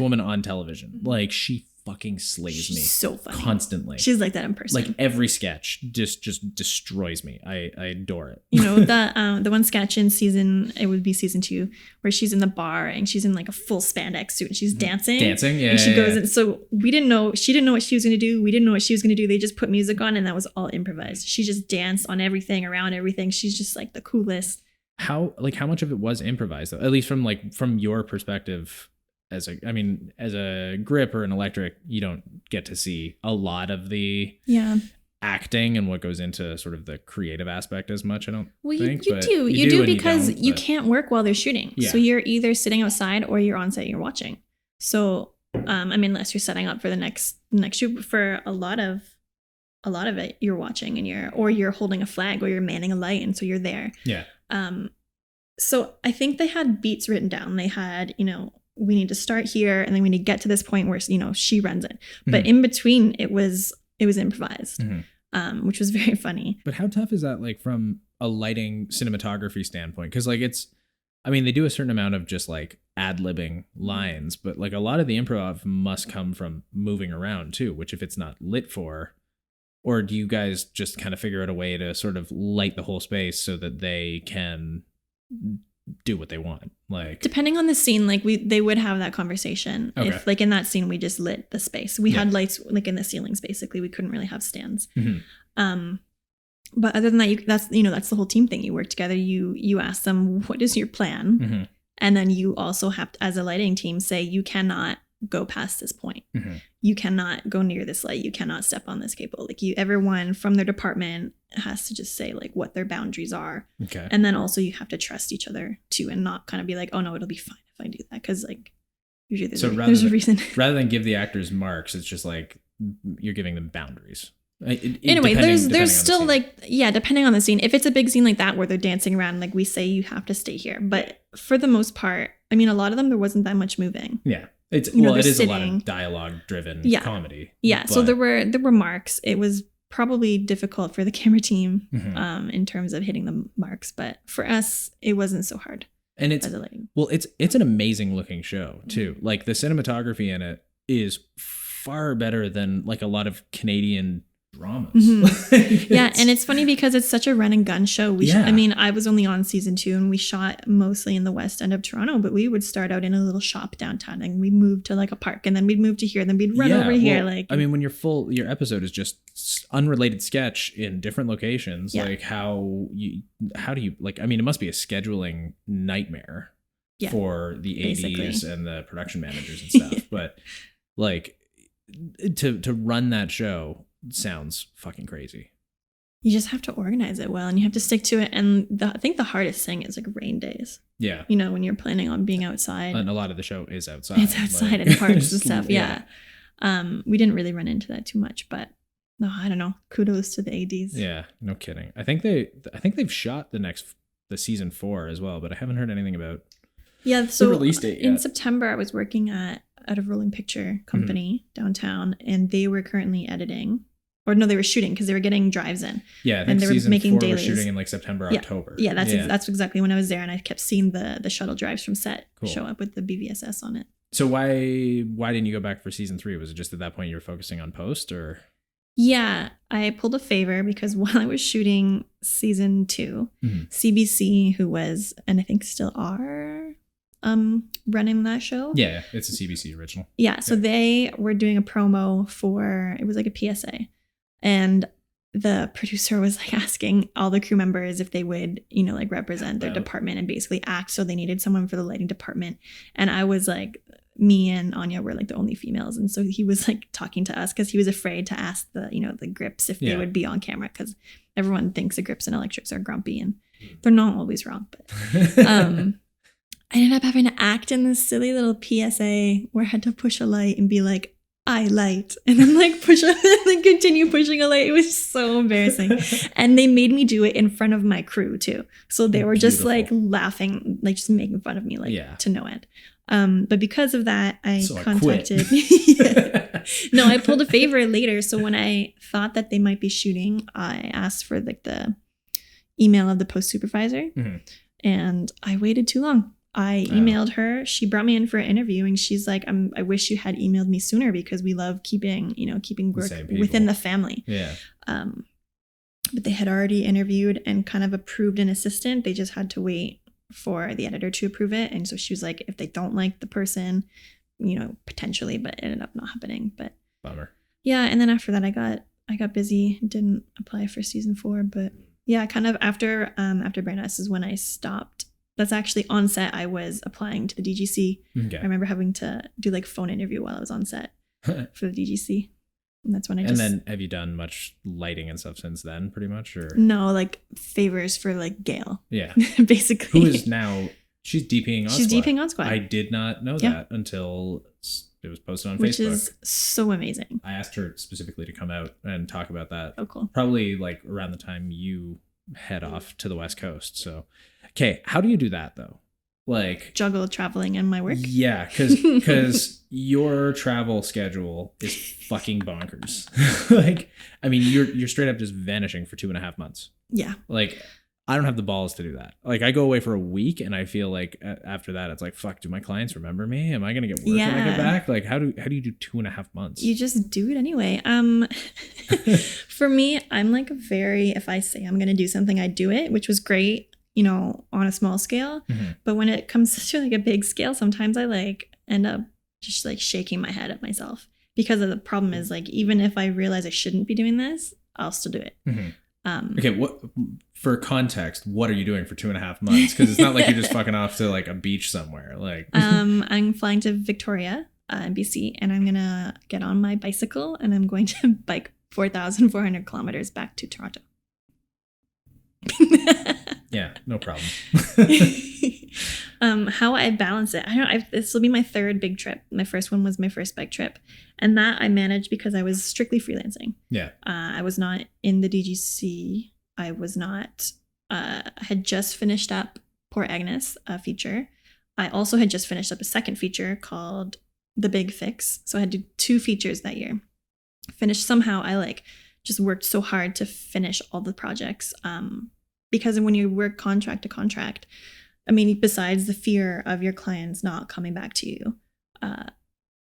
woman on television. Like, she fucking slays me. So funny. Constantly. She's like that in person. Like, every sketch just destroys me. I adore it. You know, the one sketch in season 2 where she's in the bar and she's in like a full spandex suit and she's dancing. Yeah. And she goes in. So she didn't know what she was going to do. We didn't know what she was going to do. They just put music on and that was all improvised. She just danced on everything, around everything. She's just like the coolest. How much of it was improvised though? At least from your perspective as a grip or an electric, you don't get to see a lot of the acting and what goes into sort of the creative aspect as much, I don't think. You do because you can't work while they're shooting. Yeah. So you're either sitting outside or you're on set and you're watching. So unless you're setting up for the next shoot, but for a lot of it you're watching and you're holding a flag or you're manning a light and so you're there. Yeah. So I think they had beats written down. They had, we need to start here and then we need to get to this point where, she runs it. But in between it was improvised, which was very funny. But how tough is that, like, from a lighting cinematography standpoint? Because like they do a certain amount of just like ad-libbing lines, but like a lot of the improv must come from moving around too, which if it's not lit for, or do you guys just kind of figure out a way to sort of light the whole space so that they can do what they want? Like, depending on the scene, like they would have that conversation. Okay. If like in that scene we just lit the space, we had lights like in the ceilings. Basically, we couldn't really have stands. But other than that, that's the whole team thing. You work together. You ask them, what is your plan, and then you also have to, as a lighting team, say you cannot go past this point. You cannot go near this light. You cannot step on this cable. Like, everyone from their department has to just say like what their boundaries are. Okay. And then also you have to trust each other too, and not kind of be like, oh no, it'll be fine if I do that, because like usually there's a reason. Rather than give the actors marks, it's just like you're giving them boundaries. Anyway, there's still like, depending on the scene. If it's a big scene like that where they're dancing around, like we say you have to stay here. But for the most part, a lot of them, there wasn't that much moving. Yeah. It is sitting. A lot of dialogue driven comedy. Yeah. But so there were marks. It was probably difficult for the camera team in terms of hitting the marks, but for us it wasn't so hard. And it's an amazing looking show too. Like, the cinematography in it is far better than like a lot of Canadian dramas. Yeah, and it's funny because it's such a run and gun show. I was only on season 2 and we shot mostly in the west end of Toronto, but we would start out in a little shop downtown and we'd move to like a park and then we'd move to here, then we'd run over here. Like, when your episode is just unrelated sketch in different locations, like how do you like, it must be a scheduling nightmare for the ADs and the production managers and stuff. But like to run that show sounds fucking crazy. You just have to organize it well and you have to stick to it. And I think the hardest thing is like rain days. Yeah. When you're planning on being outside. And a lot of the show is outside. It's outside in parks and stuff. Yeah. We didn't really run into that too much, but no, I don't know. Kudos to the ADs. Yeah, no kidding. I think they've shot the season 4 as well, but I haven't heard anything about the release date yet. In September, I was working at a rolling picture company downtown, and they were currently editing. Or no, they were shooting because they were getting drives in. Yeah, I think they were making dailies. Shooting in like September, October. Yeah, that's exactly when I was there, and I kept seeing the shuttle drives from set show up with the BVSS on it. So why didn't you go back for season 3? Was it just at that point you were focusing on post, or? Yeah, I pulled a favor because while I was shooting season 2, CBC, who was, and I think still are, running that show. Yeah, it's a CBC original. Yeah, so they were doing a promo for, it was like a PSA. And the producer was like asking all the crew members if they would, like represent their department and basically act. So they needed someone for the lighting department. And I was like, me and Anya were like the only females. And so he was like talking to us because he was afraid to ask the grips if they would be on camera, because everyone thinks the grips and electrics are grumpy and they're not always wrong. But I ended up having to act in this silly little PSA where I had to push a light and be like, I light, and then like push and then continue pushing a light. It was so embarrassing. And they made me do it in front of my crew too. So they were just like laughing, like just making fun of me, like to no end. But because of that, I contacted. No, I pulled a favor later. So when I thought that they might be shooting, I asked for like the email of the post supervisor, and I waited too long. I emailed her. She brought me in for an interview, and she's like, I wish you had emailed me sooner because we love keeping work within the family. Yeah. But they had already interviewed and kind of approved an assistant. They just had to wait for the editor to approve it. And so she was like, if they don't like the person, potentially, but it ended up not happening. But bummer. Yeah. And then after that, I got busy, didn't apply for season 4, but yeah, kind of after Brandeis is when I stopped. That's actually on set. I was applying to the DGC. Okay. I remember having to do like phone interview while I was on set for the DGC. And that's when And then have you done much lighting and stuff since then, pretty much? Or no, like favors for like Gail. Yeah. Basically. Who is now, she's DPing on Squad. She's DPing on Squad. I did not know that until it was posted on Facebook. Which is so amazing. I asked her specifically to come out and talk about that. Oh, cool. Probably like around the time you head off to the West Coast. So, okay, how do you do that though? Like juggle traveling and my work? Yeah, because your travel schedule is fucking bonkers. Like, I mean, you're straight up just vanishing for 2.5 months. Yeah. Like, I don't have the balls to do that. Like, I go away for a week, and I feel like after that, it's like, fuck, do my clients remember me? Am I gonna get work when I get back? Like, how do you do 2.5 months? You just do it anyway. For me, I'm like if I say I'm gonna do something, I do it, which was great, on a small scale. Mm-hmm. But when it comes to like a big scale, sometimes I like end up just like shaking my head at myself because of the problem is like, even if I realize I shouldn't be doing this, I'll still do it. Mm-hmm. Okay, what for context? What are you doing for 2.5 months? Because it's not like you're just fucking off to like a beach somewhere. Like, I'm flying to Victoria, BC, and I'm gonna get on my bicycle and I'm going to bike 4,400 kilometers back to Toronto. Yeah, no problem. How I balance it, I don't know. This will be my 3rd big trip. My first one was my first bike trip, and that I managed because I was strictly freelancing. Yeah, I was not in the DGC. I was not. I had just finished up Poor Agnes feature. I also had just finished up a second feature called The Big Fix. So I had to do 2 features that year. Finished somehow. I just worked so hard to finish all the projects. Because when you work contract to contract, I mean, besides the fear of your clients not coming back to you,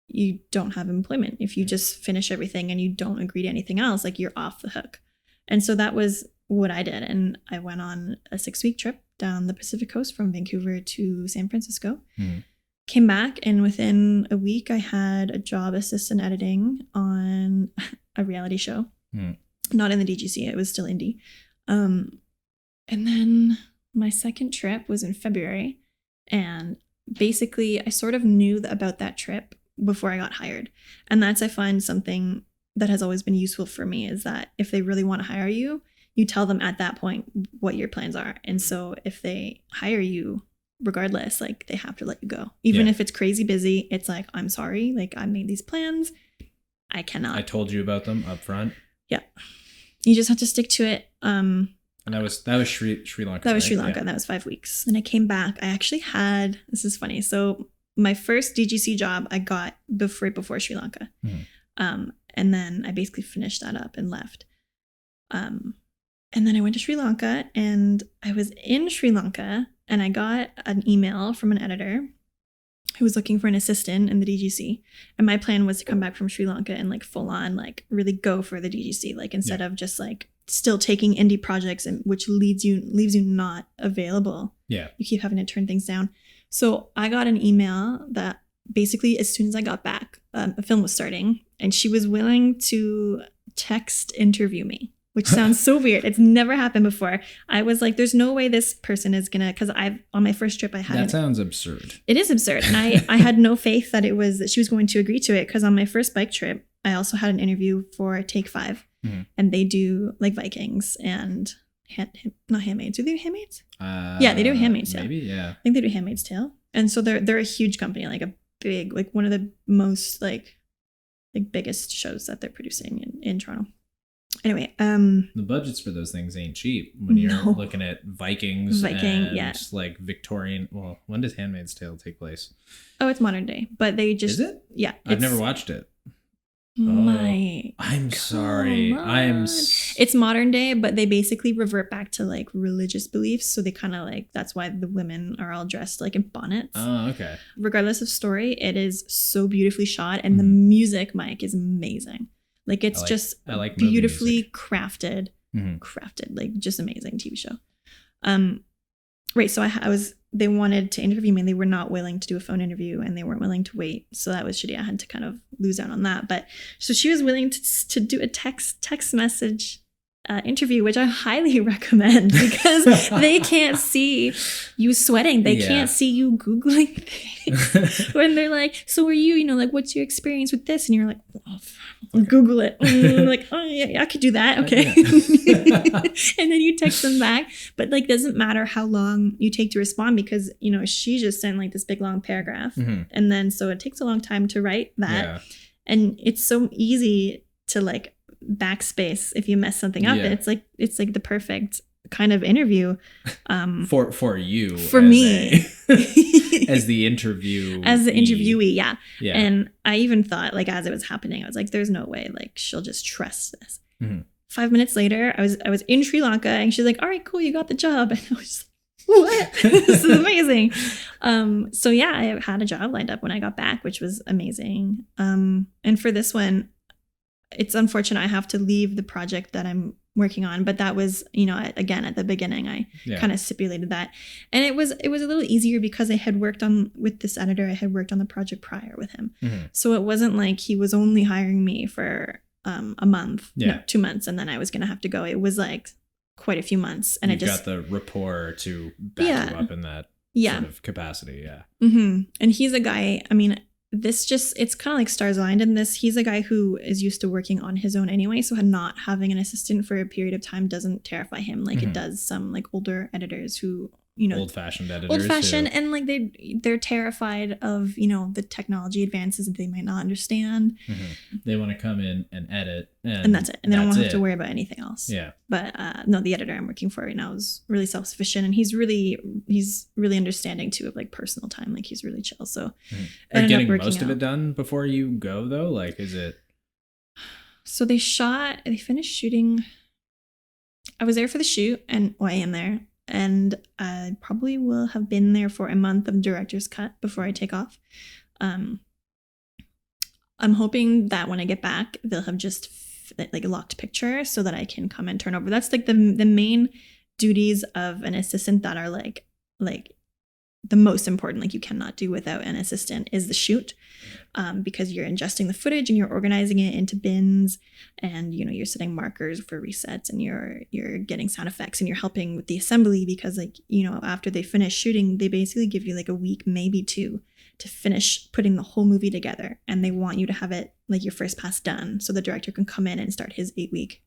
you don't have employment. If you just finish everything and you don't agree to anything else, like you're off the hook. And so that was what I did. And I went on a 6-week trip down the Pacific coast from Vancouver to San Francisco. Mm. Came back, and within a week, I had a job assistant editing on a reality show. Mm. Not in the DGC, it was still indie. And then my second trip was in February, and basically I sort of knew about that trip before I got hired. And that's, I find, something that has always been useful for me, is that if they really want to hire you, you tell them at that point what your plans are. And so if they hire you, regardless, like they have to let you go. Even if it's crazy busy, it's like, I'm sorry, like I made these plans. I cannot. I told you about them up front. Yeah. You just have to stick to it. And that was Sri Lanka. That was Sri Lanka, and that was 5 weeks. And I came back. I actually had, this is funny. So my first DGC job I got right before Sri Lanka. Mm-hmm. And then I basically finished that up and left. And then I went to Sri Lanka, and I was in Sri Lanka, and I got an email from an editor who was looking for an assistant in the DGC. And my plan was to come back from Sri Lanka and like full on, like really go for the DGC, like instead of just like still taking indie projects, and which leaves you not available. Yeah. You keep having to turn things down. So I got an email that basically as soon as I got back, a film was starting, and she was willing to text interview me, which sounds so weird. It's never happened before. I was like, there's no way this person is gonna, because on my first trip I had. That sounds absurd. It is absurd. And I had no faith that she was going to agree to it, because on my first bike trip, I also had an interview for Take 5. Mm-hmm. And they do like Vikings and not Handmaid's. Do they do Handmaid's? Yeah, they do Handmaid's Tale. Maybe, yeah. I think they do Handmaid's Tale. And so they're a huge company, like a big, like one of the most like like biggest shows that they're producing in Toronto. Anyway, the budgets for those things ain't cheap when you're looking at Viking, yeah, like Victorian. Well, when does Handmaid's Tale take place? Oh, it's modern day, but they just is it? Yeah, I've never watched it. I'm sorry. It's modern day, but they basically revert back to like religious beliefs. So they kind of like, that's why the women are all dressed like in bonnets. Oh, okay. Regardless of story, it is so beautifully shot, and the music, Mike, is amazing. Like it's I like beautifully crafted, like just amazing TV show. Right. So they wanted to interview me and they were not willing to do a phone interview and they weren't willing to wait. So that was shitty. I had to kind of lose out on that. But so she was willing to do a text message interview, which I highly recommend because they can't see you sweating. They can't see you Googling things. When they're like, so are you, like, what's your experience with this? And you're like, oh, Google it. And like, oh yeah, I could do that. Okay. And then you text them back. But like, doesn't matter how long you take to respond because, she just sent like this big long paragraph. And then, so it takes a long time to write that. Yeah. And it's so easy to like backspace if you mess something up. It's like the perfect kind of interview for you, for me as the interviewee. Yeah. And I even thought, like, as it was happening, I was like, there's no way like she'll just trust this. 5 minutes later, I was in Sri Lanka and she's like, all right, cool, you got the job. And I was like, what? This is amazing. So yeah, I had a job lined up when I got back, which was amazing. And for this one, it's unfortunate I have to leave the project that I'm working on, but that was, again, at the beginning, I kind of stipulated that. And it was a little easier because I had worked with this editor, I had worked on the project prior with him. So it wasn't like he was only hiring me for a month, 2 months, and then I was going to have to go. It was like quite a few months. And You've got the rapport to back you up in that sort of capacity. Yeah. And he's a guy, it's kind of like stars aligned in this. He's a guy who is used to working on his own anyway. So not having an assistant for a period of time doesn't terrify him like it does some like older editors who, old-fashioned editors. And like they're terrified of, the technology advances that they might not understand. They want to come in and edit. And that's it. And they don't have to worry about anything else. Yeah. But no, the editor I'm working for right now is really self-sufficient and he's really understanding too of like personal time. Like he's really chill. So are you getting most of it done before you go though? Like, is it? So they finished shooting. I was there for the shoot and I am there. And I probably will have been there for a month of director's cut before I take off. I'm hoping that when I get back, they'll have just like a locked picture so that I can come and turn over. That's like the main duties of an assistant that are like the most important, like you cannot do without an assistant, is the shoot. Because you're ingesting the footage and you're organizing it into bins and you're setting markers for resets and you're getting sound effects and you're helping with the assembly because like after they finish shooting they basically give you like a week, maybe two, to finish putting the whole movie together, and they want you to have it like your first pass done so the director can come in and start his 8-week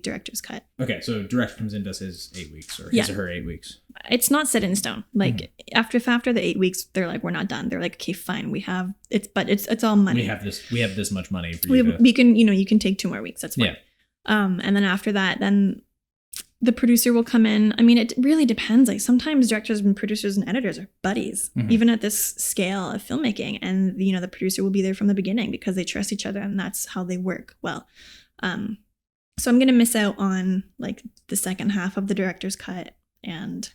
director's cut. Okay, so director comes in, does his 8 weeks or his or her 8 weeks. It's not set in stone. Like after the 8 weeks, they're like, we're not done. They're like, okay, fine, we have it's all money. We have this much money for we can you can take 2 more weeks. That's fine. Yeah. And then after that, then the producer will come in. It really depends. Like sometimes directors and producers and editors are buddies, even at this scale of filmmaking. And the producer will be there from the beginning because they trust each other and that's how they work well. So I'm going to miss out on like the second half of the director's cut and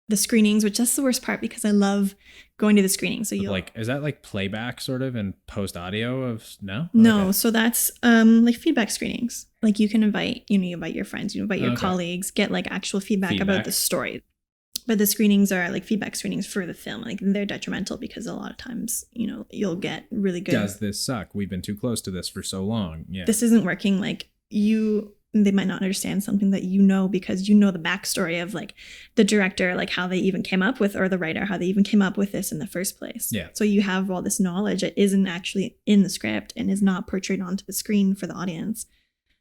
the screenings, which that's the worst part because I love going to the screening. So is that like playback sort of and post audio of no? No. Okay. So that's like feedback screenings. Like you can invite your friends, you invite your colleagues, get like actual feedback about the story. But the screenings are like feedback screenings for the film. Like they're detrimental because a lot of times, you'll get really good. Does this suck? We've been too close to this for so long. Yeah. This isn't working. Like they might not understand something that because the backstory of like the director, like how they even came up with, or the writer, how they even came up with this in the first place. Yeah. So you have all this knowledge that isn't actually in the script and is not portrayed onto the screen for the audience.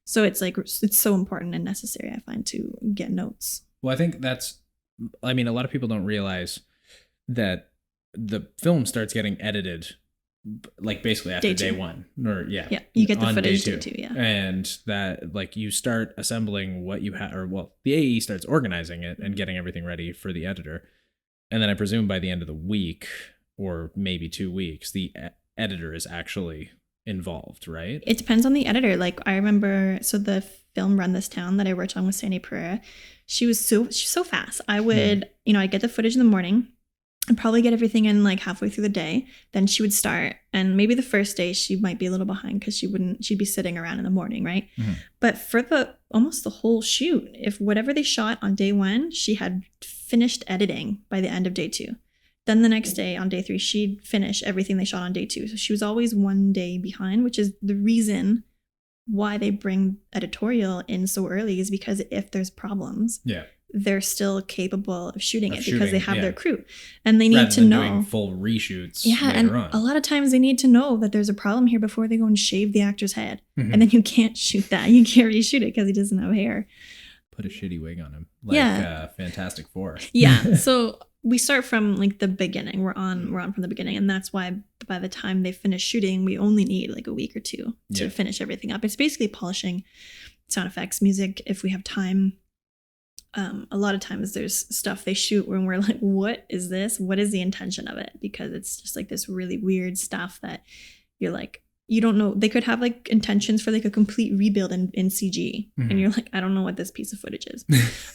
So it's like, it's so important and necessary, I find, to get notes. Well, I think a lot of people don't realize that the film starts getting edited like basically after day one, or yeah, you get the footage day two, yeah. And that like you start assembling what you have, or well, the AE starts organizing it and getting everything ready for the editor. And then I presume by the end of the week, or maybe 2 weeks, the editor is actually involved, right? It depends on the editor. Like I remember, so the film Run This Town that I worked on with Sandy Pereira, she's so fast. I would, I'd get the footage in the morning and probably get everything in like halfway through the day. Then she would start, and maybe the first day she might be a little behind because she'd be sitting around in the morning, right? Mm-hmm. But for almost the whole shoot, if whatever they shot on day one, she had finished editing by the end of day two. Then the next day on day three, she'd finish everything they shot on day two. So she was always one day behind, which is the reason why they bring editorial in so early, is because if there's problems, they're still capable of shooting it because they have their crew, and they need to know doing full reshoots. Yeah, and a lot of times they need to know that there's a problem here before they go and shave the actor's head, and then you can't shoot that. You can't reshoot it because he doesn't have hair. Put a shitty wig on him, like Fantastic Four. Yeah, so we start from like the beginning. We're on from the beginning, and that's why by the time they finish shooting, we only need like a week or two to finish everything up. It's basically polishing sound effects, music, if we have time. A lot of times there's stuff they shoot when we're like, what is this? What is the intention of it? Because it's just like this really weird stuff that you're like, you don't know. They could have like intentions for like a complete rebuild in CG. And you're like, I don't know what this piece of footage is.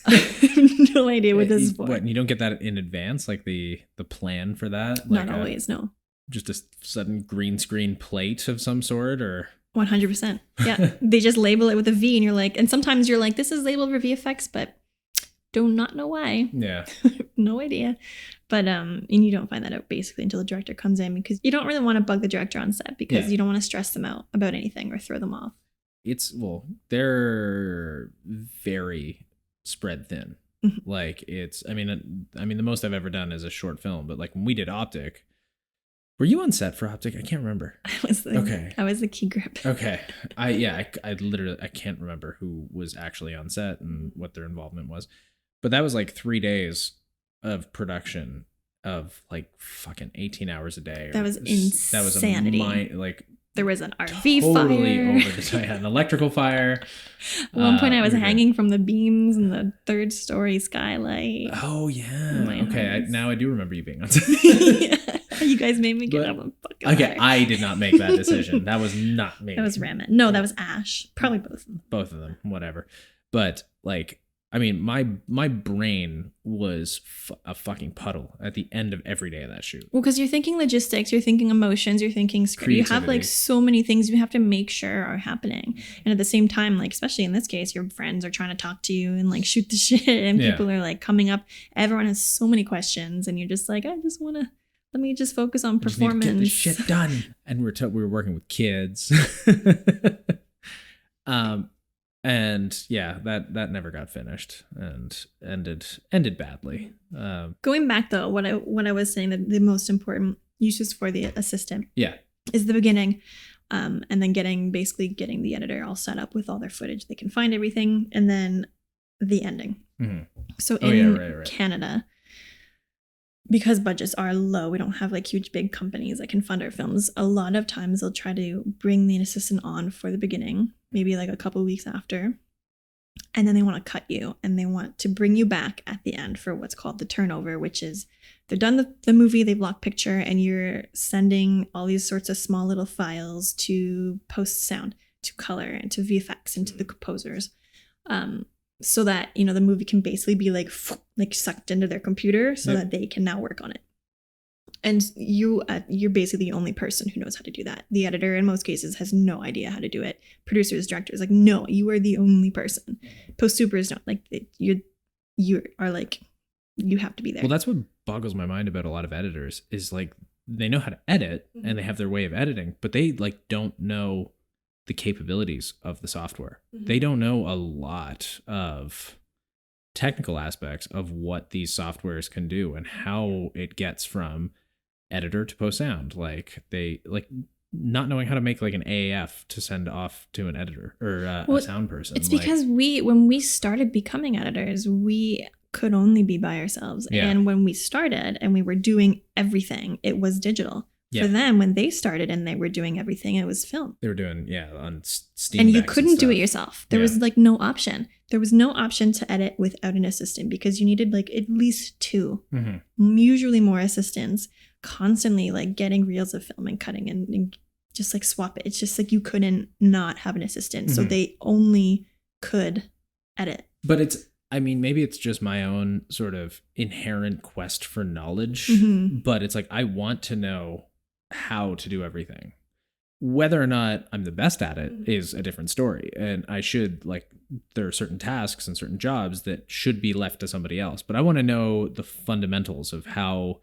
I have no idea what this is for. What, and you don't get that in advance? Like the plan for that? Like not always, no. Just a sudden green screen plate of some sort, or? 100%. Yeah. They just label it with a V, and you're like, and sometimes you're like, this is labeled for VFX, but do not know why. Yeah. No idea. But and you don't find that out basically until the director comes in, because you don't really want to bug the director on set, because you don't want to stress them out about anything or throw them off. They're very spread thin. Like I mean the most I've ever done is a short film, but like when we did Optic, were you on set for Optic? I can't remember. I was the key grip. Okay. I literally can't remember who was actually on set and what their involvement was. But that was like 3 days of production of like fucking 18 hours a day. That was insanity. That was there was an RV totally fire. Over the top. An electrical fire. At one point I was hanging from the beams in the 3rd story skylight. Oh yeah. Okay. Now I do remember you being on set. Yeah. You guys made me get up a fucking Okay, I did not make that decision. That was not me. That was Ramen. No, that was Ash. Probably both of them. Both of them, whatever. But like, I mean, my brain was a fucking puddle at the end of every day of that shoot. Well, because you're thinking logistics, you're thinking emotions, you're thinking script. You have like so many things you have to make sure are happening. And at the same time, like, especially in this case, your friends are trying to talk to you and like shoot the shit, and people are like coming up. Everyone has so many questions, and you're just like, let me just focus on performance. Get this shit done. And we were working with kids. And yeah, that never got finished and ended badly. Going back though, what I was saying, that the most important uses for the assistant is the beginning, and then getting the editor all set up with all their footage. They can find everything, and then the ending. Mm-hmm. So in Canada, because budgets are low, we don't have like huge big companies that can fund our films. A lot of times they'll try to bring the assistant on for the beginning, maybe like a couple of weeks after, and then they want to cut you, and they want to bring you back at the end for what's called the turnover, which is they're done the movie, they've locked picture, and you're sending all these sorts of small little files to post sound, to color, and to VFX, and to the composers. So that, the movie can basically be like sucked into their computer, so that they can now work on it. And you're basically the only person who knows how to do that. The editor, in most cases, has no idea how to do it. Producers, directors, like, no, you are the only person. Post supers don't, like, you are like, you have to be there. Well, that's what boggles my mind about a lot of editors is like, they know how to edit and they have their way of editing, but they like don't know the capabilities of the software. They don't know a lot of technical aspects of what these softwares can do and how it gets from editor to post sound. Like they not knowing how to make like an AAF to send off to an editor or a sound person. It's because when we started becoming editors, we could only be by ourselves. And when we started and we were doing everything, it was digital. Yeah. For them, when they started and they were doing everything, it was film. They were doing, on Steam. And you decks couldn't do stuff. it yourself. There was like no option. There was no option to edit without an assistant because you needed like at least two, usually more assistants, constantly like getting reels of film and cutting and just like swap it. It's just like you couldn't not have an assistant. So they only could edit. But maybe it's just my own sort of inherent quest for knowledge, but it's like I want to know how to do everything. Whether or not I'm the best at it is a different story. And I should, like, there are certain tasks and certain jobs that should be left to somebody else. But I want to know the fundamentals of how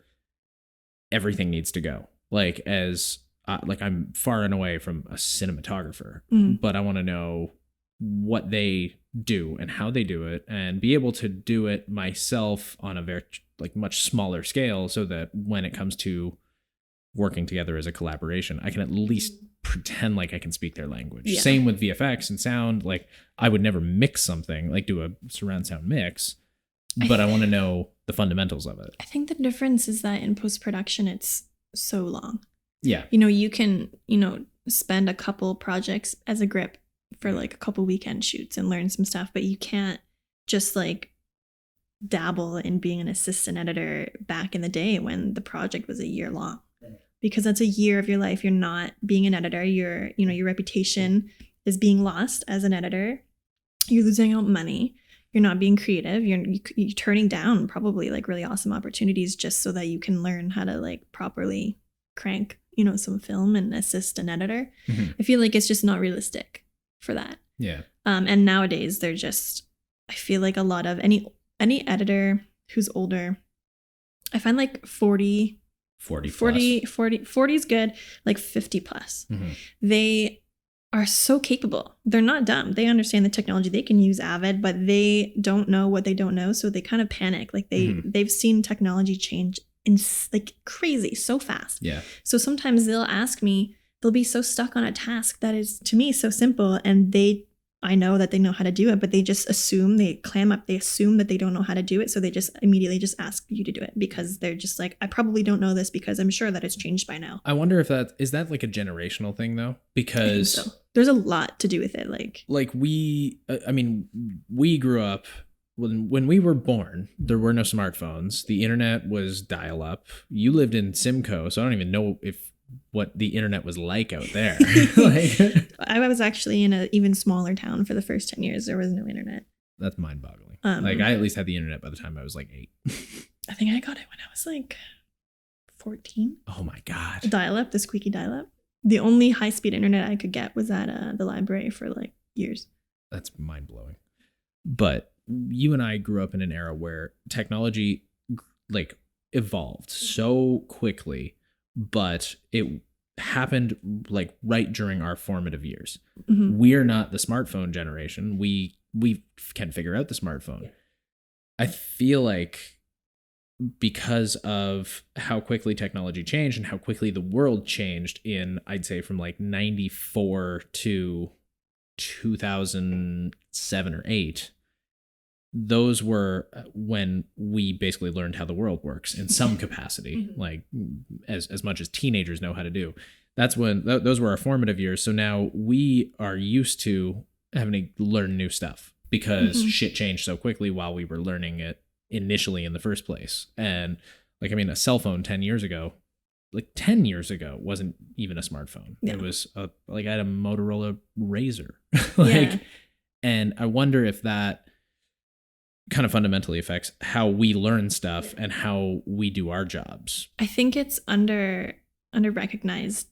everything needs to go. Like, I'm far and away from a cinematographer, but I want to know what they do and how they do it and be able to do it myself on a very, like, much smaller scale so that when it comes to working together as a collaboration, I can at least pretend like I can speak their language. Yeah. Same with VFX and sound. Like, I would never mix something, like do a surround sound mix, but I want to know the fundamentals of it. I think the difference is that in post-production, it's so long. Yeah. You can, spend a couple projects as a grip for like a couple weekend shoots and learn some stuff, but you can't just like dabble in being an assistant editor back in the day when the project was a year long. Because that's a year of your life. You're not being an editor. Your reputation is being lost as an editor. You're losing out money. You're not being creative. You're turning down probably like really awesome opportunities just so that you can learn how to like properly crank, some film and assist an editor. I feel like it's just not realistic for that. Yeah. And nowadays I feel like a lot of any editor who's older, I find like 40 is good, like 50 plus. They are so capable. They're not dumb. They understand the technology. They can use Avid, but they don't know what they don't know. So they kind of panic. Like they've seen technology change in like crazy, so fast. Yeah. So sometimes they'll ask me, they'll be so stuck on a task that is to me so simple, and I know that they know how to do it, but they just assume, they clam up, they assume that they don't know how to do it. So they just immediately just ask you to do it because they're just like, I probably don't know this because I'm sure that it's changed by now. I wonder if is that like a generational thing though? Because I think so. There's a lot to do with it. Like we grew up when we were born, there were no smartphones. The internet was dial up. You lived in Simcoe, so I don't even know what the internet was like out there. I was actually in an even smaller town for the first 10 years. There was no internet. That's mind-boggling. I at least had the internet by the time I was like 8. I think I got it when I was like 14. Oh my God. Dial-up, the squeaky dial-up. The only high-speed internet I could get was at the library for like years. That's mind-blowing. But you and I grew up in an era where technology like evolved so quickly, but it happened like right during our formative years. We're not the smartphone generation. We can figure out the smartphone. Yeah. I feel like because of how quickly technology changed and how quickly the world changed in, I'd say from like 94 to 2007 or 8, those were when we basically learned how the world works in some capacity, like as much as teenagers know how to do. That's when those were our formative years. So now we are used to having to learn new stuff because shit changed so quickly while we were learning it initially in the first place. And like, a cell phone 10 years ago, wasn't even a smartphone. Yeah. It was I had a Motorola Razr. And I wonder if that kind of fundamentally affects how we learn stuff and how we do our jobs. I think it's under recognized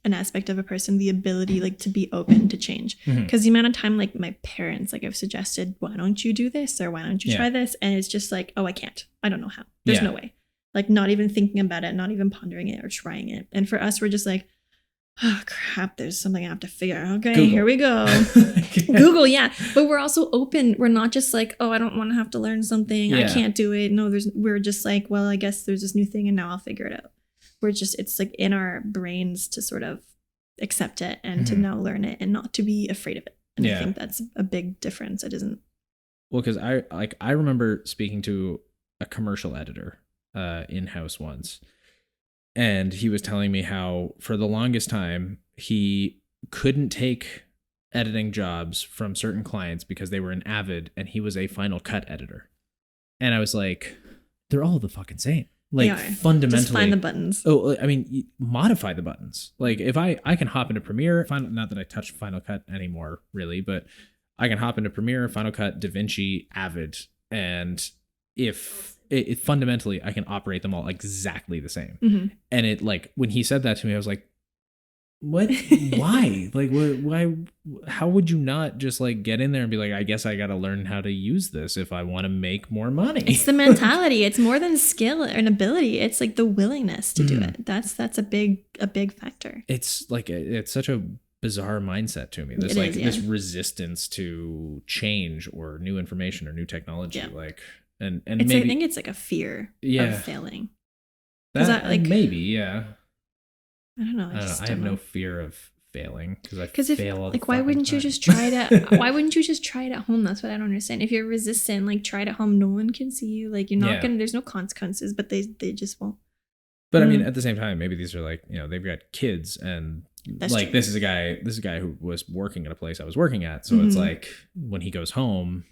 an aspect of a person, the ability like to be open to change. Because the amount of time like my parents, like I've suggested, why don't you do this or why don't you try this? And it's just like, oh, I can't. I don't know how. There's no way. Like not even thinking about it, not even pondering it or trying it. And for us, we're just like, oh crap, there's something I have to figure out. Okay, Google. Here we go. Google, yeah. But we're also open. We're not just like, oh, I don't want to have to learn something. I can't do it. No, we're just like, well, I guess there's this new thing and now I'll figure it out. It's like in our brains to sort of accept it and to now learn it and not to be afraid of it. And I think that's a big difference. It isn't. Well, because I remember speaking to a commercial editor in-house once. And he was telling me how for the longest time he couldn't take editing jobs from certain clients because they were an Avid and he was a Final Cut editor. And I was like, they're all the fucking same. Like fundamentally. Just find the buttons. Oh, I mean, modify the buttons. Like if I can hop into Premiere, not that I touch Final Cut anymore really, but I can hop into Premiere, Final Cut, DaVinci, Avid, and if it fundamentally, I can operate them all exactly the same. Mm-hmm. And it like, when he said that to me, I was like, what? Why? Like, why? How would you not just like get in there and be like, I guess I got to learn how to use this if I want to make more money? It's the mentality. It's more than skill and ability. It's like the willingness to do it. That's a big factor. It's like, it's such a bizarre mindset to me. There's this resistance to change or new information or new technology. Yeah. Like, and maybe, I think it's like a fear of failing. That like maybe, yeah. I don't know. I have no fear of failing because fail all the like why wouldn't you just try it? Why wouldn't you just try it at home? That's what I don't understand. If you're resistant, like try it at home. No one can see you. Like you're not gonna. There's no consequences, but they just won't. But I mean, at the same time, maybe these are like, they've got kids and that's like true. This is a guy who was working at a place I was working at. So it's like when he goes home,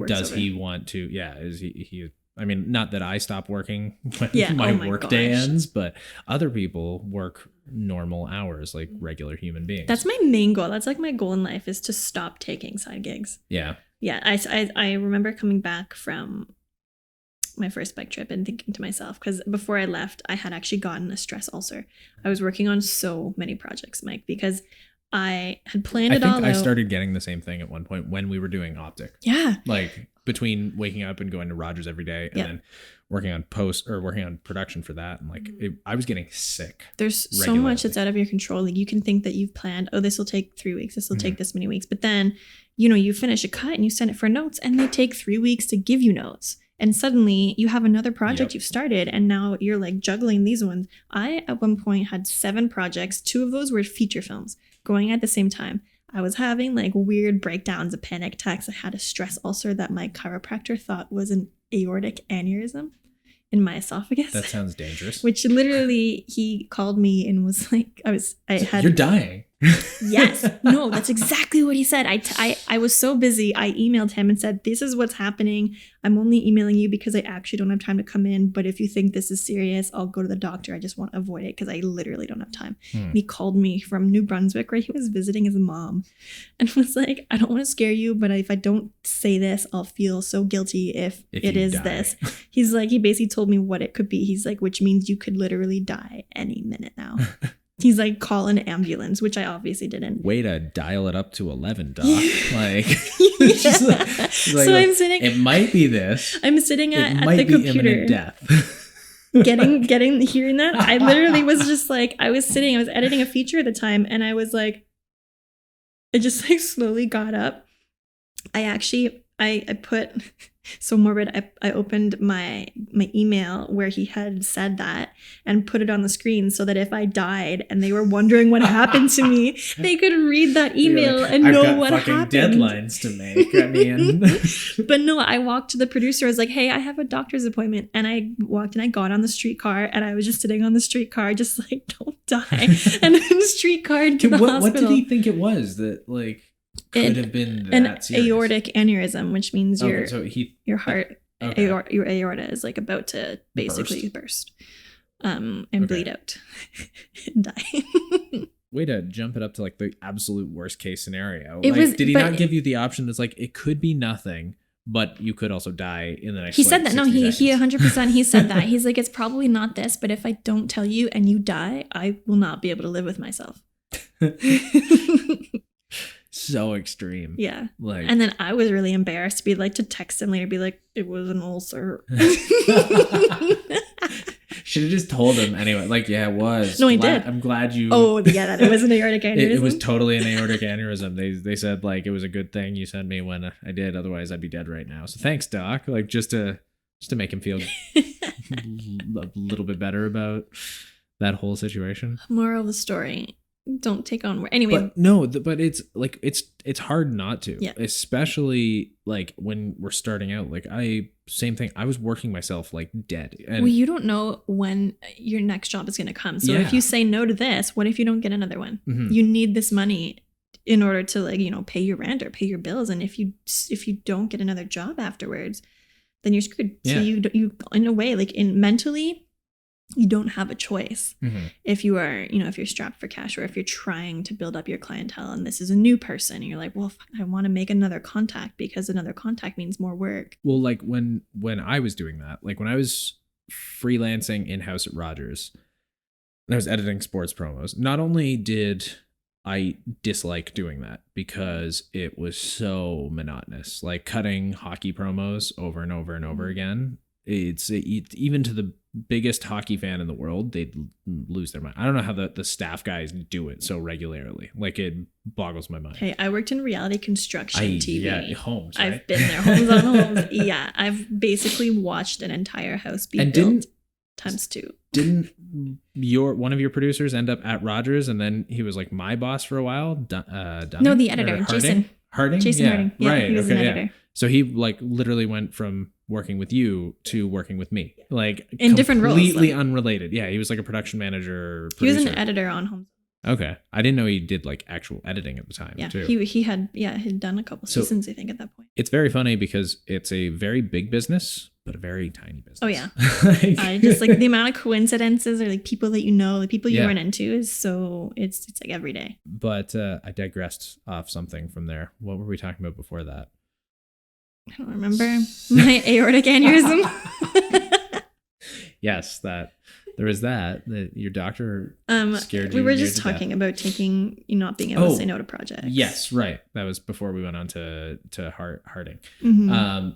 does he want to? Yeah, is he? I mean, not that I stop working when my work day ends, but other people work normal hours like regular human beings. That's my main goal. That's like my goal in life is to stop taking side gigs. Yeah. Yeah. I remember coming back from my first bike trip and thinking to myself, because before I left, I had actually gotten a stress ulcer. I was working on so many projects, Mike, because I had planned it all out. I started getting the same thing at one point when we were doing optic. Yeah. Like between waking up and going to Rogers every day and then working on working on production for that. And like, I was getting sick. There's so much that's out of your control. Like you can think that you've planned, oh, this will take 3 weeks. This will take this many weeks. But then, you finish a cut and you send it for notes and they take 3 weeks to give you notes. And suddenly you have another project you've started and now you're like juggling these ones. I, at one point, had 7 projects. 2 of those were feature films going at the same time. I was having like weird breakdowns of panic attacks. I had a stress ulcer that my chiropractor thought was an aortic aneurysm in my esophagus. That sounds dangerous. Which literally he called me and was like, you're dying. Yes. No, that's exactly what he said. I was so busy. I emailed him and said, this is what's happening. I'm only emailing you because I actually don't have time to come in. But if you think this is serious, I'll go to the doctor. I just want to avoid it because I literally don't have time. And he called me from New Brunswick where he was visiting his mom and was like, I don't want to scare you, but if I don't say this, I'll feel so guilty if it is die. This. He's like, he basically told me what it could be. He's like, which means you could literally die any minute now. He's like, call an ambulance, which I obviously didn't. Way to dial it up to 11, doc. Like, so I'm sitting. It might be this. I'm sitting at the computer. Imminent death. hearing that. I literally was just like, I was editing a feature at the time, and I was like, I just like slowly got up. I put so morbid. I opened my email where he had said that and put it on the screen so that if I died and they were wondering what happened to me, they could read that email and know what happened. I've got fucking deadlines to make. I mean, but no, I walked to the producer. I was like, "Hey, I have a doctor's appointment," and I walked and I got on the streetcar and I was just sitting on the streetcar, just like, "Don't die," and then the streetcar to the hospital. What did he think it was that like? Could have been an aortic aneurysm, which means your heart, your aorta is like about to basically burst and bleed out and die. Way to jump it up to like the absolute worst case scenario. Did he not give you the option that's like, it could be nothing, but you could also die in the next He said that. No, he 100% he said that. He's like, it's probably not this, but if I don't tell you and you die, I will not be able to live with myself. So extreme. Yeah. And then I was really embarrassed to be like, to text him later, be like, it was an ulcer. Should have just told him anyway. Like, yeah, it was. No, he did. I'm glad you. Oh, yeah, that it was an aortic aneurysm. It was totally an aortic aneurysm. They said like it was a good thing you sent me when I did. Otherwise, I'd be dead right now. So thanks, doc. Like just to make him feel a little bit better about that whole situation. Moral of the story. don't take on work. Anyway. But no, but it's like, it's hard not to, Yeah. especially like when we're starting out. Like same thing. I was working myself like dead. And well, you don't know when your next job is going to come. So Yeah. if you say no to this, what if you don't get another one? Mhm. You need this money in order to, like, you know, pay your rent or pay your bills. And if you don't get another job afterwards, then you're screwed. Yeah. So you in a way, like, mentally, you don't have a choice. Mhm. If you are, you know, if you're strapped for cash, or if you're trying to build up your clientele and this is a new person and you're like, well, I want to make another contact because another contact means more work. Well, like when I was doing that, like when I was freelancing in-house at Rogers and I was editing sports promos, not only did I dislike doing that because it was so monotonous, like cutting hockey promos over and over and over again. It's even to the biggest hockey fan in the world, they'd lose their mind. I don't know how the staff guys do it so regularly. Like, it boggles my mind. Hey, I worked in reality construction TV. Yeah, homes, right? I've been there, homes on homes. Yeah, I've basically watched an entire house be built times 2. Didn't one of your producers end up at Rogers, and then he was like my boss for a while? No, the editor, Jason Harding. Harding. Yeah, right. He was an editor. Yeah. So he like literally went from working with you to working with me, like in different roles, completely unrelated. Yeah, he was like a production manager. He was an editor on Homes. Okay, I didn't know he did like actual editing at the time. Yeah, too. he had done a couple seasons, I think, at that point. It's very funny because it's a very big business, but a very tiny business. Oh yeah, I just like the amount of coincidences or like people that you know, the people you run into is so it's like every day. But I digressed off something from there. What were we talking about before that? I don't remember. My aortic aneurysm. Yes, that there was that your doctor scared you. We were just talking about not being able to say no to projects. Yes, right. That was before we went on to Harding. Mm-hmm.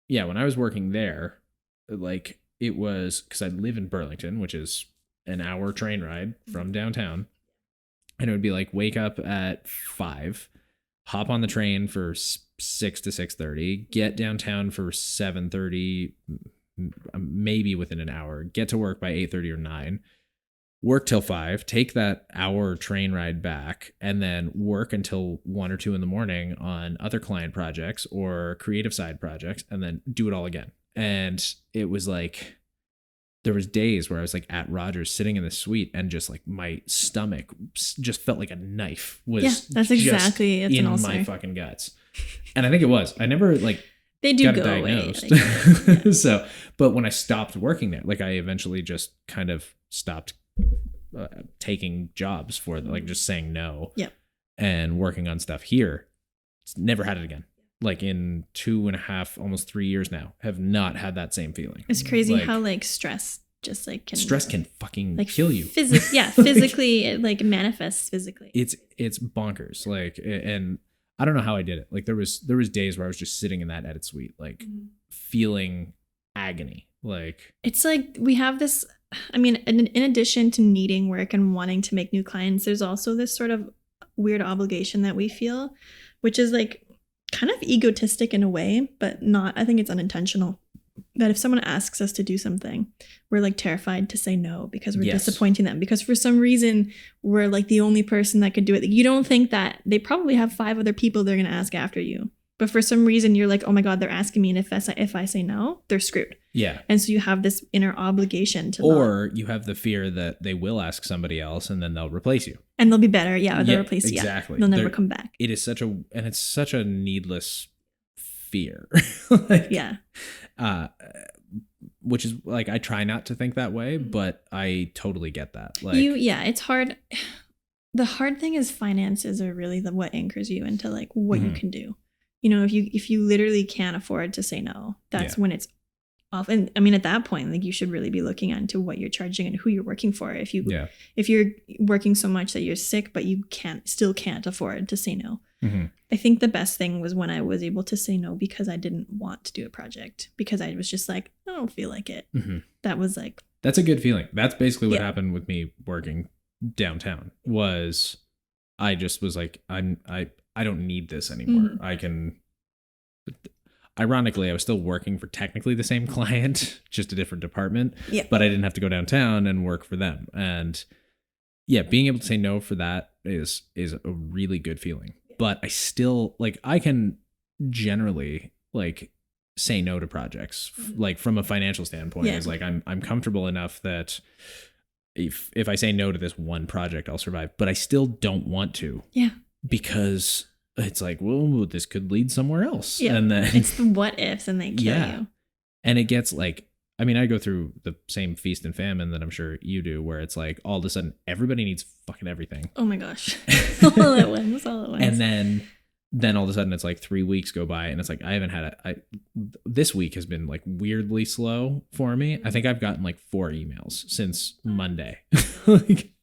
Yeah, when I was working there, like it was because I live in Burlington, which is an hour train ride from downtown, and it would be like wake up at 5, hop on the train for 6 to 6:30, get downtown for 7:30, maybe within an hour, get to work by 8:30 or 9, work till 5, take that hour train ride back, and then work until 1 or 2 in the morning on other client projects or creative side projects, and then do it all again. And it was like, there was days where I was like at Rogers sitting in the suite and just like my stomach just felt like a knife was that's exactly just in my fucking guts. And I think it was. I never like they do got go diagnosed. away. Like, So, but when I stopped working there, like I eventually just kind of stopped taking jobs for like just saying no. Yeah. And working on stuff here. Never had it again. Like in 2.5, almost 3 years now, have not had that same feeling. It's crazy how like stress just like stress can fucking like kill you. Physically it like manifests physically. It's bonkers. Like, and I don't know how I did it. Like there was days where I was just sitting in that edit suite, like feeling agony. Like it's like we have this. I mean, in addition to needing work and wanting to make new clients, there's also this sort of weird obligation that we feel, which is like kind of egotistic in a way, but not, I think it's unintentional, that if someone asks us to do something, we're like terrified to say no because we're disappointing them, because for some reason we're like the only person that could do it. Like, you don't think that they probably have 5 other people they're going to ask after you, but for some reason you're like, oh my God, they're asking me, and if I say no, they're screwed. Yeah. And so you have this inner obligation to you have the fear that they will ask somebody else and then they'll replace you. And they'll be better. Yeah. Or they'll replace you. Exactly. They'll never come back. It is it's such a needless fear. Which is like, I try not to think that way, but I totally get that. Like it's hard. The hard thing is finances are really what anchors you into like what you can do. You know, if you literally can't afford to say no, that's when it's off. And I mean, at that point, like you should really be looking into what you're charging and who you're working for. If you're working so much that you're sick, but you still can't afford to say no. Mm-hmm. I think the best thing was when I was able to say no because I didn't want to do a project, because I was just like, I don't feel like it. Mm-hmm. That was like, that's a good feeling. That's basically what happened with me working downtown. Was I just was like, I don't need this anymore. Mm-hmm. I can. Ironically, I was still working for technically the same client, just a different department. Yeah. But I didn't have to go downtown and work for them. And being able to say no for that is a really good feeling. But I still like, I can generally like say no to projects like from a financial standpoint. Is like I'm comfortable enough that if I say no to this one project, I'll survive. But I still don't want to. Yeah. Because it's like, well, this could lead somewhere else. Yeah. And then it's the what ifs and they kill you. And it gets like, I mean, I go through the same feast and famine that I'm sure you do, where it's like all of a sudden everybody needs fucking everything. Oh my gosh. all at once. And then all of a sudden it's like 3 weeks go by and it's like, I haven't had this week has been like weirdly slow for me. I think I've gotten like 4 emails since Monday. Like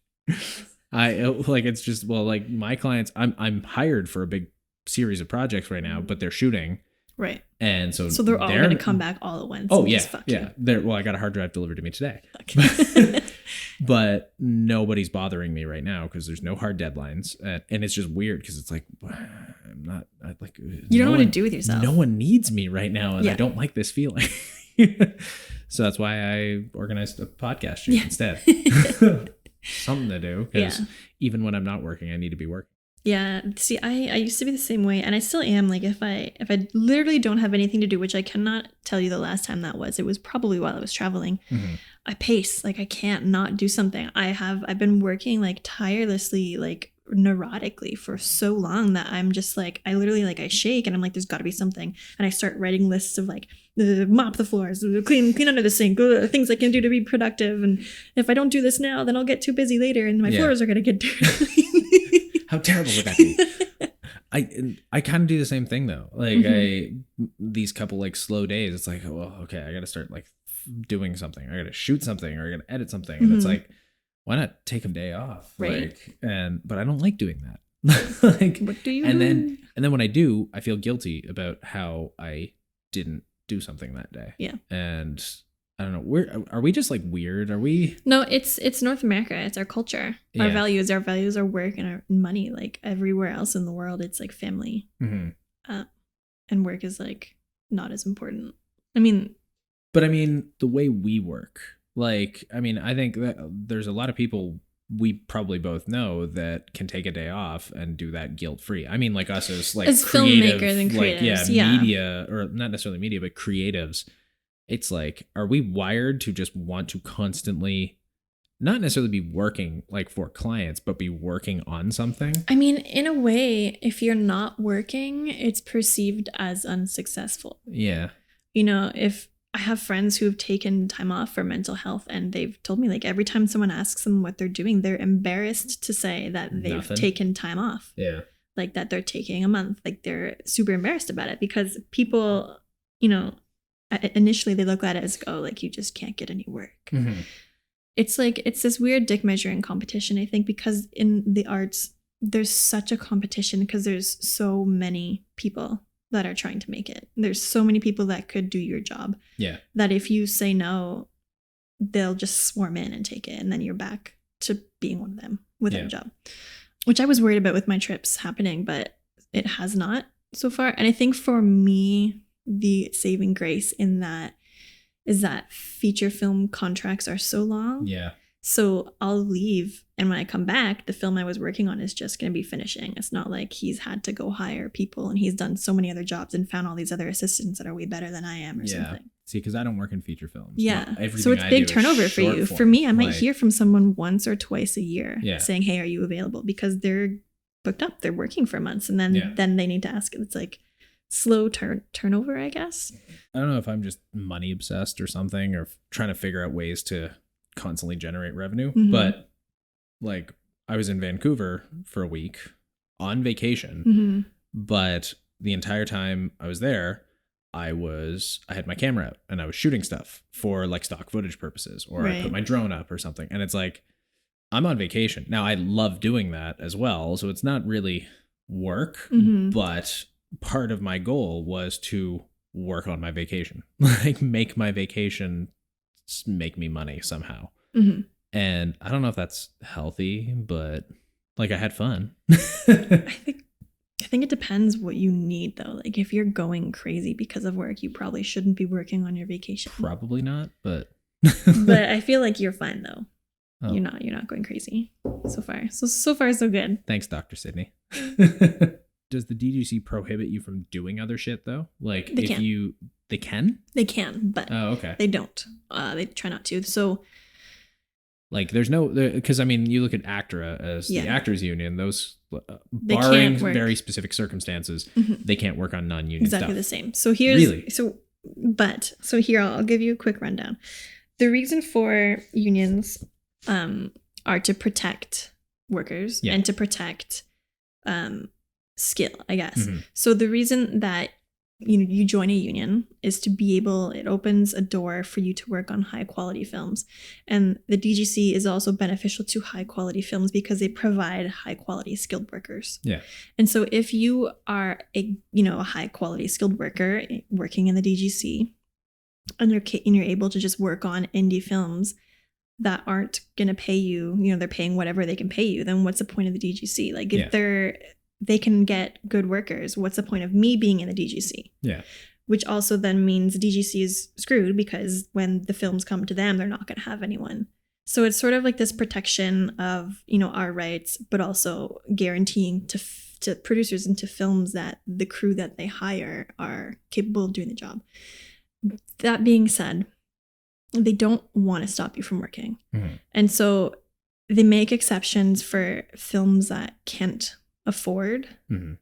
it's just, well, like my clients, I'm hired for a big series of projects right now, but they're shooting. Right. And so they're all going to come back all at once. Oh yeah. Yeah. Well, I got a hard drive delivered to me today, but nobody's bothering me right now because there's no hard deadlines. And it's just weird because it's like, you don't know what to do with yourself. No one needs me right now. And I don't like this feeling. So that's why I organized a podcast shoot instead. Something to do because even when I'm not working, I need to be working. Yeah. See, I used to be the same way, and I still am. Like if I literally don't have anything to do, which I cannot tell you the last time that was, it was probably while I was traveling. Mm-hmm. I pace. Like I can't not do something. I've been working like tirelessly, like neurotically for so long that I'm just like, I literally like I shake and I'm like, there's got to be something, and I start writing lists of like mop the floors, clean under the sink, things I can do to be productive, and if I don't do this now, then I'll get too busy later and my floors are gonna get dirty. How terrible would that be? I kind of do the same thing though. Like these couple like slow days, it's like, well, okay, I got to start like doing something. I got to shoot something or I got to edit something. And it's like, why not take a day off? Right. But I don't like doing that. Like, what do you and do? then when I do, I feel guilty about how I didn't do something that day. Yeah. And I don't know. Are we just like weird? Are we? No, it's North America. It's our culture. Yeah. Our values are work and our money. Like everywhere else in the world, it's like family. Mm-hmm. And work is like not as important. But the way we work, like, I think that there's a lot of people we probably both know that can take a day off and do that guilt free. Like us as like as creative, filmmakers and creatives, like, media, or not necessarily media, but creatives. It's like, are we wired to just want to constantly not necessarily be working like for clients, but be working on something? In a way, if you're not working, it's perceived as unsuccessful. Yeah. If I have friends who have taken time off for mental health, and they've told me like every time someone asks them what they're doing, they're embarrassed to say that they've taken time off. Yeah. Like that they're taking a month. Like they're super embarrassed about it because people, initially they look at it as, oh, like you just can't get any work. Mm-hmm. It's like, it's this weird dick measuring competition, I think, because in the arts, there's such a competition because there's so many people that are trying to make it. There's so many people that could do your job. Yeah. That if you say no, they'll just swarm in and take it. And then you're back to being one of them without a job, which I was worried about with my trips happening, but it has not so far. And I think for me, the saving grace in that is that feature film contracts are so long. Yeah. So I'll leave, and when I come back, the film I was working on is just going to be finishing. It's not like he's had to go hire people and he's done so many other jobs and found all these other assistants that are way better than I am or something. See, because I don't work in feature films. Yeah. So it's big turnover for you. For me, I might hear from someone once or twice a year saying, hey, are you available? Because they're booked up. They're working for months. And then they need to ask. It's like slow turnover, I guess. I don't know if I'm just money obsessed or something, or trying to figure out ways to constantly generate revenue. Mm-hmm. But like I was in Vancouver for a week on vacation, mm-hmm. but the entire time I was there, I had my camera out and I was shooting stuff for like stock footage purposes, or I put my drone up or something. And it's like, I'm on vacation. Now I love doing that as well. So it's not really work, mm-hmm. but part of my goal was to work on my vacation, like make my vacation make me money somehow. Mm-hmm. And I don't know if that's healthy, but like I had fun. I think it depends what you need though. Like if you're going crazy because of work, you probably shouldn't be working on your vacation. Probably not, but but I feel like you're fine though. Oh. You're not going crazy so far. So far so good. Thanks, Dr. Sydney. Does the DGC prohibit you from doing other shit though? Like They if can. you they can? They can, but okay. They don't. They try not to. So like there's no because I mean you look at ACTRA as the actors union, those barring very specific circumstances, they can't work on non-union exactly stuff. The same. So here's so here I'll give you a quick rundown. The reason for unions are to protect workers and to protect skill, I guess. So the reason that you join a union is to be able, it opens a door for you to work on high quality films. And the DGC is also beneficial to high quality films because they provide high quality skilled workers. Yeah. And so if you are a high quality skilled worker working in the DGC and you're able to just work on indie films that aren't going to pay you, they're paying whatever they can pay you, then what's the point of the DGC? Like if they can get good workers, what's the point of me being in the DGC? Yeah. Which also then means DGC is screwed because when the films come to them, they're not going to have anyone. So it's sort of like this protection of, our rights, but also guaranteeing to producers and to films that the crew that they hire are capable of doing the job. That being said, they don't want to stop you from working. And so they make exceptions for films that can't afford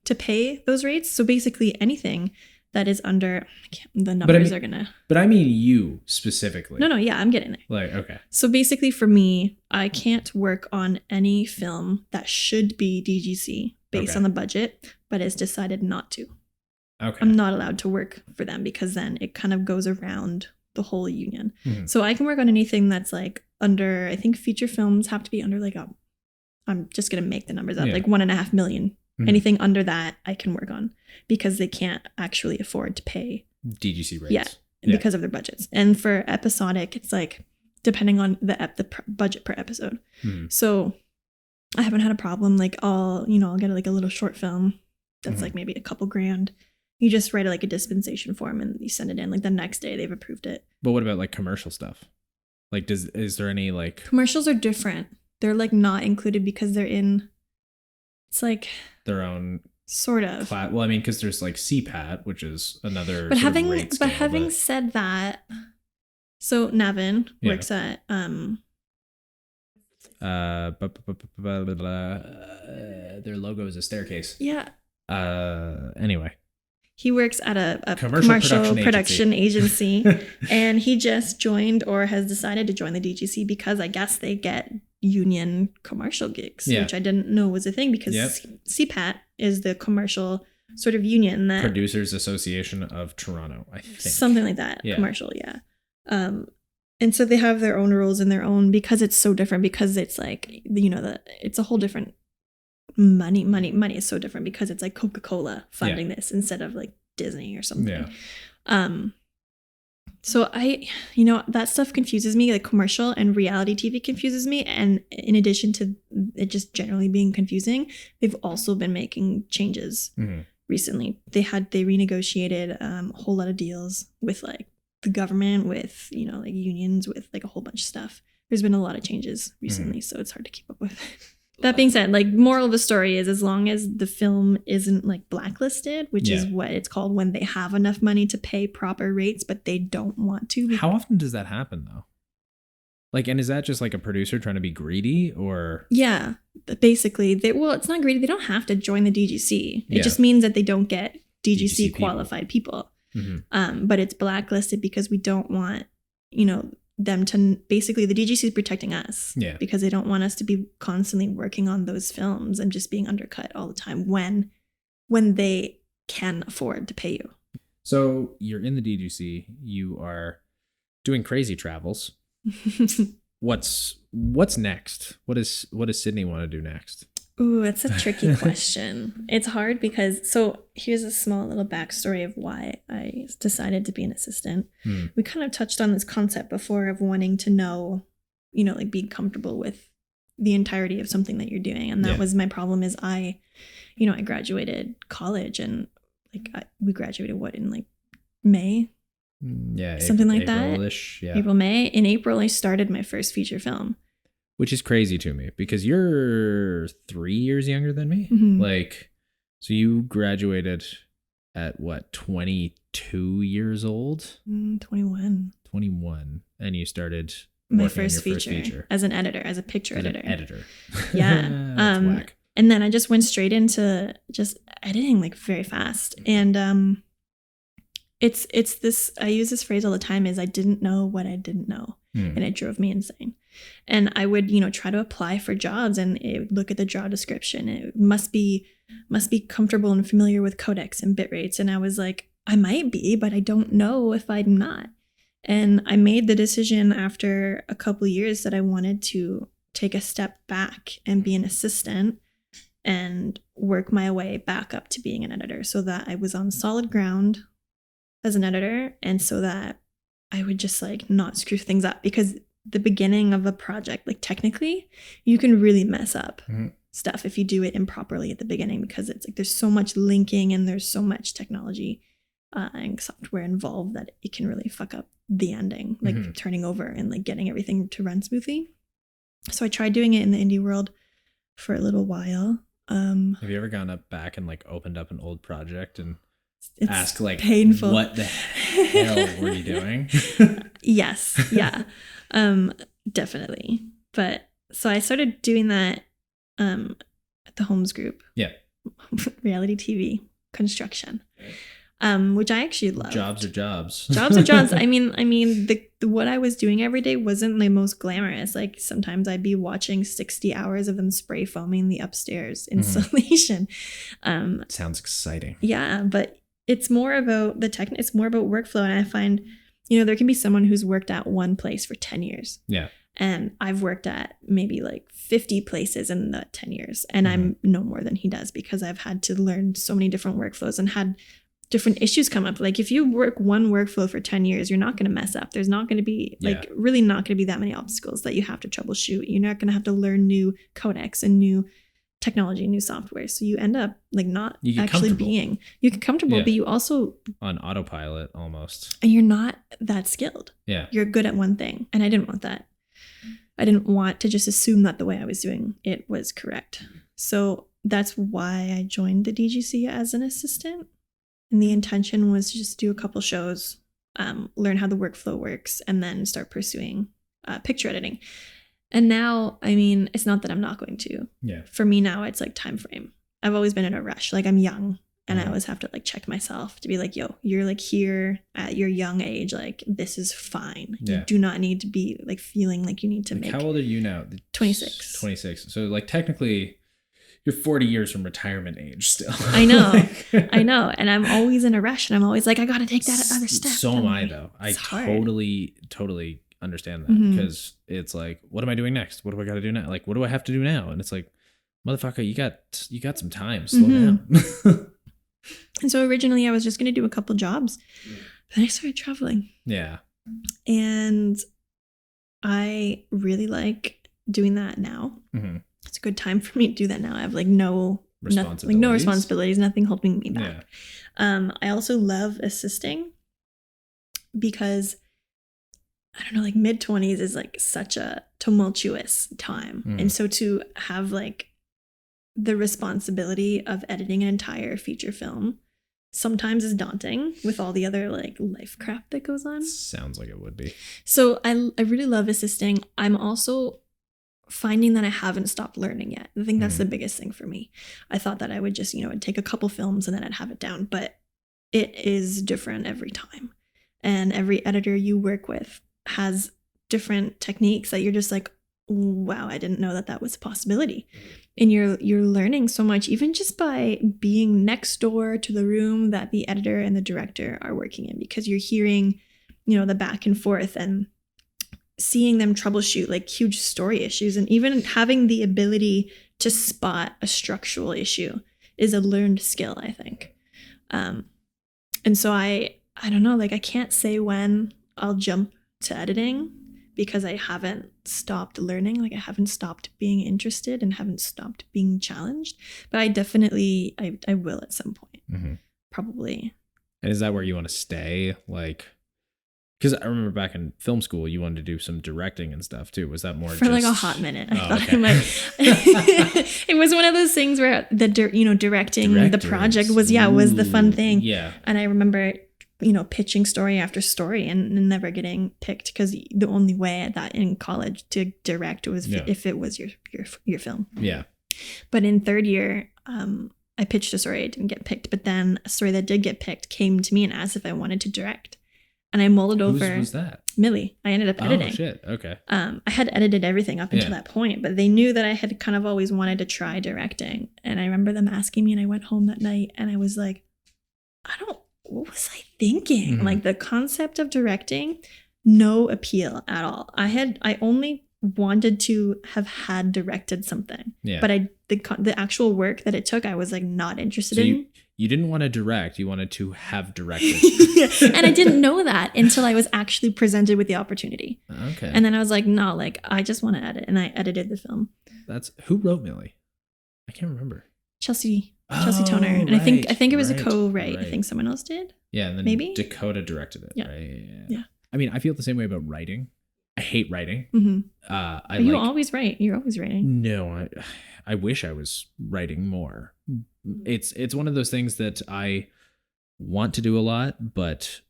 to pay those rates. So basically anything that is under, the numbers are gonna. But I mean you specifically. No, yeah, I'm getting there. Like, okay. So basically for me, I can't work on any film that should be DGC based on the budget, but has decided not to. Okay. I'm not allowed to work for them because then it kind of goes around the whole union. So I can work on anything that's like under, I think feature films have to be under like I'm just going to make the numbers up, like 1.5 million. Anything under that I can work on because they can't actually afford to pay DGC rates. Yeah, because of their budgets. And for episodic, it's like depending on the budget per episode. So I haven't had a problem. Like I'll get like a little short film that's like maybe a couple grand. You just write like a dispensation form and you send it in. Like the next day they've approved it. But what about like commercial stuff? Like is there any like commercials are different? They're like not included because they're in. It's like their own sort of. Well, I mean, because there's like CPAT, which is another. But having said that, so Navin works at their logo is a staircase. Yeah. Anyway. He works at a commercial production agency and he just joined or has decided to join the DGC because I guess they get union commercial gigs, which I didn't know was a thing because CPAT is the commercial sort of union that Producers Association of Toronto, I think. Something like that. Yeah. Commercial, yeah. And so they have their own rules and their own because it's so different because it's like, it's a whole different money is so different because it's like Coca-Cola funding this instead of like Disney or something. So that stuff confuses me. Like commercial and reality TV confuses me, and in addition to it just generally being confusing, they've also been making changes recently. They renegotiated a whole lot of deals with like the government, with like unions, with like a whole bunch of stuff. There's been a lot of changes recently, so it's hard to keep up with. That being said, like moral of the story is as long as the film isn't like blacklisted, which is what it's called when they have enough money to pay proper rates, but they don't want to. How often does that happen though? Like, and is that just like a producer trying to be greedy or? Yeah, basically. It's not greedy. They don't have to join the DGC. It just means that they don't get DGC qualified people. But it's blacklisted because we don't want, them to basically the DGC is protecting us because they don't want us to be constantly working on those films and just being undercut all the time when they can afford to pay you. So you're in the DGC, you are doing crazy travels. What's next? What does Sydney want to do next? Ooh, that's a tricky question. It's hard because, so here's a small little backstory of why I decided to be an assistant. We kind of touched on this concept before of wanting to know, like being comfortable with the entirety of something that you're doing. And that was my problem is I graduated college and like we graduated in like May? Yeah. Something like April-ish, that. April, May. In April, I started my first feature film. Which is crazy to me because you're 3 years younger than me. Mhm. Like, so you graduated at what, 22 years old? 21. 21. And you started My working on first your feature, first feature. as an editor, as a picture As editor. an editor. Yeah. That's whack. And then I just went straight into just editing like very fast. And it's this, I use this phrase all the time, is I didn't know what I didn't know. And it drove me insane. And I would, try to apply for jobs and look at the job description. It must be comfortable and familiar with codecs and bit rates. And I was like, I might be, but I don't know if I'm not. And I made the decision after a couple of years that I wanted to take a step back and be an assistant and work my way back up to being an editor, so that I was on solid ground as an editor, and so that I would just like not screw things up. Because the beginning of a project, like technically, you can really mess up stuff if you do it improperly at the beginning, because it's like there's so much linking and there's so much technology and software involved that it can really fuck up the ending, like turning over and like getting everything to run smoothly. So I tried doing it in the indie world for a little while. Have you ever gone back and like opened up an old project and asked like, painful. What the hell were you doing? Yes. Yeah. Definitely. But so I started doing that at the Holmes Group. Yeah. Reality TV construction. Which I actually loved. Jobs are jobs. Jobs are jobs. I mean, the what I was doing every day wasn't the most glamorous. Like sometimes I'd be watching 60 hours of them spray foaming the upstairs installation. Sounds exciting. Yeah, but it's more about the tech. It's more about workflow. And I find, there can be someone who's worked at one place for 10 years. Yeah. And I've worked at maybe like 50 places in the 10 years. And I'm no more than he does, because I've had to learn so many different workflows and had different issues come up. Like if you work one workflow for 10 years, you're not going to mess up. There's not going to be really not going to be that many obstacles that you have to troubleshoot. You're not going to have to learn new codecs and new technology, new software. So you end up like not actually being, you get comfortable, but you also on autopilot almost. And you're not that skilled. Yeah. You're good at one thing. And I didn't want that. I didn't want to just assume that the way I was doing it was correct. So that's why I joined the DGC as an assistant. And the intention was to just do a couple shows, learn how the workflow works, and then start pursuing picture editing. And now, I mean, it's not that I'm not going to. Yeah. For me now, it's like time frame. I've always been in a rush. Like I'm young, and I always have to like check myself to be like, yo, you're like here at your young age. Like this is fine. Yeah. You do not need to be like feeling like you need to make. How old are you now? 26. 26. So like technically, you're 40 years from retirement age still. I know. I know. And I'm always in a rush. And I'm always like, I got to take that other step. So am I, though. I totally understand that. Because it's like, what am I doing next? What do I got to do now? Like, what do I have to do now? And it's like, motherfucker, you got some time. Slow down. And so originally I was just going to do a couple jobs. Then I started traveling. Yeah. And I really like doing that now. It's a good time for me to do that now. I have like no responsibilities, nothing holding me back. Yeah. I also love assisting because I don't know, like mid-20s is like such a tumultuous time. And so to have like the responsibility of editing an entire feature film sometimes is daunting with all the other like life crap that goes on. Sounds like it would be. So I really love assisting. I'm also finding that I haven't stopped learning yet. I think that's the biggest thing for me. I thought that I would just, I'd take a couple films and then I'd have it down, but it is different every time. And every editor you work with has different techniques that you're just like, wow, I didn't know that was a possibility. And you're learning so much, even just by being next door to the room that the editor and the director are working in, because you're hearing, the back and forth and seeing them troubleshoot like huge story issues, and even having the ability to spot a structural issue is a learned skill, I think. And so I don't know, like I can't say when I'll jump to editing because I haven't stopped learning. Like I haven't stopped being interested and haven't stopped being challenged, but I definitely, I will at some point, probably. And is that where you want to stay? Like Because I remember back in film school, you wanted to do some directing and stuff too. Was that more for just... like a hot minute? I thought okay. I might. It was one of those things where directing the project was the fun thing. Yeah. And I remember pitching story after story and never getting picked because the only way that in college to direct was if it was your film. Yeah. But in third year, I pitched a story. I didn't get picked, but then a story that did get picked came to me and asked if I wanted to direct. And I mulled over. Whose was that? Millie. I ended up editing. Oh, shit. Okay. I had edited everything up until that point, but they knew that I had kind of always wanted to try directing. And I remember them asking me, and I went home that night and I was like, what was I thinking? Mm-hmm. Like the concept of directing, no appeal at all. I only wanted to have had directed something, but the actual work that it took, I was like not interested in. You didn't want to direct, you wanted to have directed. And I didn't know that until I was actually presented with the opportunity. Okay. And then I was like, no, like I just want to edit. And I edited the film. Who wrote Millie? I can't remember. Chelsea Toner. And I think it was a co-write. Right. I think someone else did. Yeah, and then maybe Dakota directed it. Yeah. Right? Yeah. I mean, I feel the same way about writing. I hate writing. Mm-hmm. You always write. You're always writing. No, I wish I was writing more. It's one of those things that I want to do a lot, but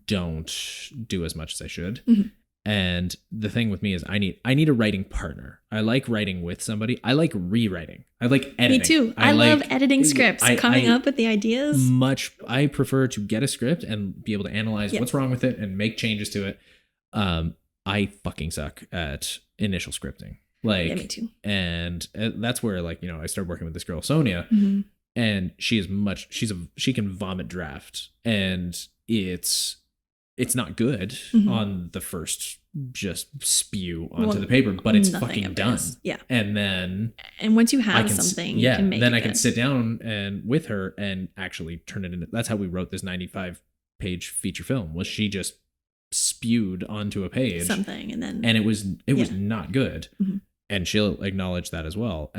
don't do as much as I should. Mm-hmm. And the thing with me is I need a writing partner. I like writing with somebody. I like rewriting. I like editing. Me too. I love editing scripts, coming up with the ideas. I prefer to get a script and be able to analyze what's wrong with it and make changes to it. I fucking suck at initial scripting. Like, me too. And that's where I started working with this girl, Sonia, and she can vomit draft, and it's not good on the first just spew onto the paper, but it's fucking done. Yeah. And once you have something, you can make then it I can good. sit down and with her and actually turn it into. That's how we wrote this 95-page feature film. Was she just spewed onto a page something, and it was not good, and she'll acknowledge that as well.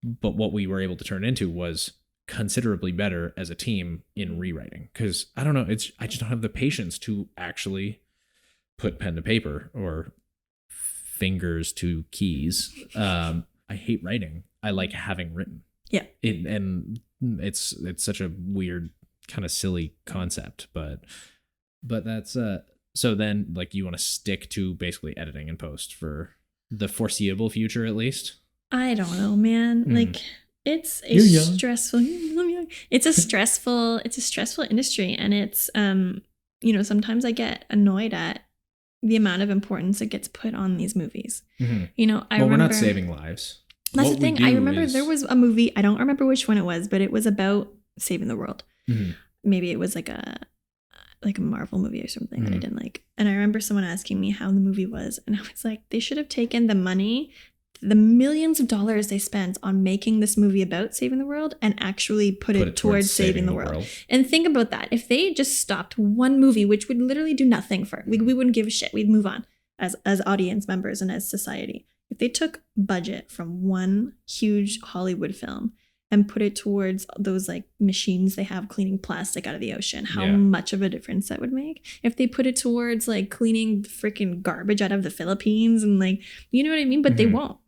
But what we were able to turn into was considerably better as a team in rewriting, because I don't know, I just don't have the patience to actually put pen to paper or fingers to keys. I hate writing. I like having written. Yeah. And it's such a weird kind of silly concept, but that's so then you want to stick to basically editing and post for the foreseeable future, at least? I don't know, man. It's a stressful. It's a stressful industry, and it's sometimes I get annoyed at the amount of importance that gets put on these movies. Mm-hmm. We're not saving lives. That's the thing. I remember there was a movie. I don't remember which one it was, but it was about saving the world. Mm-hmm. Maybe it was like a Marvel movie or something that I didn't like. And I remember someone asking me how the movie was, and I was like, they should have taken the money, the millions of dollars they spent on making this movie about saving the world, and actually put it towards saving the world. And think about that. If they just stopped one movie, which would literally do nothing for it, we wouldn't give a shit. We'd move on as audience members and as society. If they took budget from one huge Hollywood film and put it towards those machines they have cleaning plastic out of the ocean, how much of a difference that would make. If they put it towards cleaning freaking garbage out of the Philippines and you know what I mean? But they won't.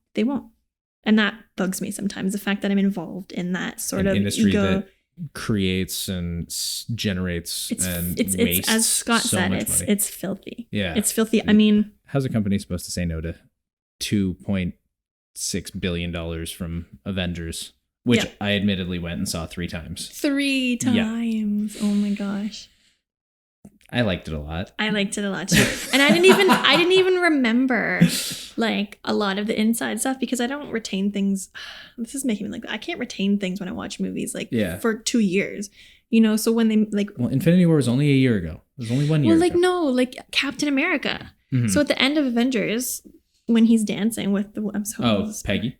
And that bugs me sometimes. The fact that I'm involved in that sort of industry ego that creates and generates it's wastes as Scott so said, much money. It's filthy. Yeah. It's filthy. I mean, how's a company supposed to say no to $2.6 billion from Avengers? Which I admittedly went and saw 3 times. 3 times. Yeah. Oh my gosh. I liked it a lot. I liked it a lot too. And I didn't even remember a lot of the inside stuff because I don't retain things. This is making me I can't retain things when I watch movies for 2 years. So when they well, Infinity War was only a year ago. It was only 1 year ago. No, Captain America. Mm-hmm. So at the end of Avengers, when he's dancing with the Peggy.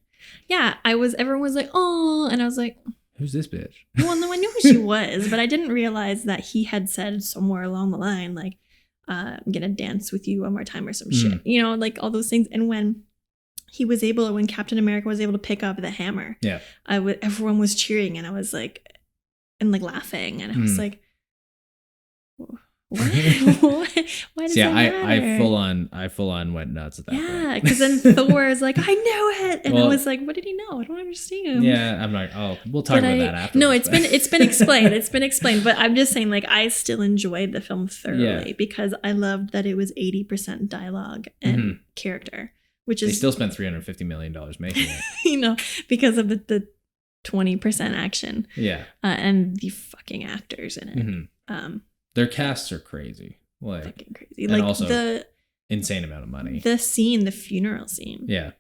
Yeah, everyone was like, oh, and I was like, who's this bitch? Well, no, I knew who she was, but I didn't realize that he had said somewhere along the line, I'm gonna dance with you one more time or some shit. All those things. And when Captain America was able to pick up the hammer, everyone was cheering, and I was laughing, and I was like, What? Why does Yeah, that matter? I full on went nuts at that point. Yeah, because then Thor is like, I knew it, and I Well, was like, what did he know? I don't understand. Yeah, I'm like, oh, we'll talk about that after. No, it's been explained. It's been explained, but I'm just saying, like, I still enjoyed the film thoroughly because I loved that it was 80% dialogue and character, which is they still spent $350 million making it. you know, because of the 20% action. Yeah, and the fucking actors in it. Their casts are crazy, like fucking crazy. And like also the insane amount of money. The funeral scene. Yeah.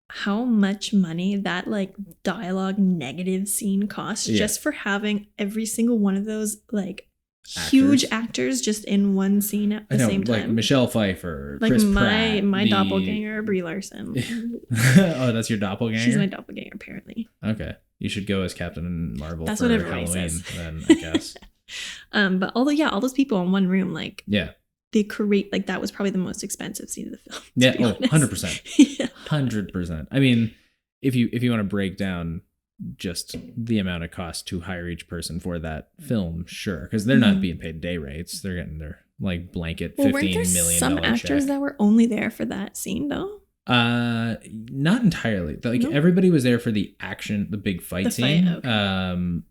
How much money that like dialogue negative scene costs just for having every single one of those like huge actors just in one scene at the same time. Like Michelle Pfeiffer, like Chris my Pratt, doppelganger, Brie Larson. Oh, that's your doppelganger? She's my doppelganger, apparently. Okay. You should go as Captain Marvel that's for what Halloween then, I guess. But all those people in one room, like they create like that was probably the most expensive scene of the film. Yeah, 100%. Yeah. 100%. I mean, if you want to break down just the amount of cost to hire each person for that film, sure, because they're not being paid day rates. They're getting their like blanket $15 million some actors check. That were only there for that scene though. Not entirely. Like everybody was there for the action, the big fight scene. Okay.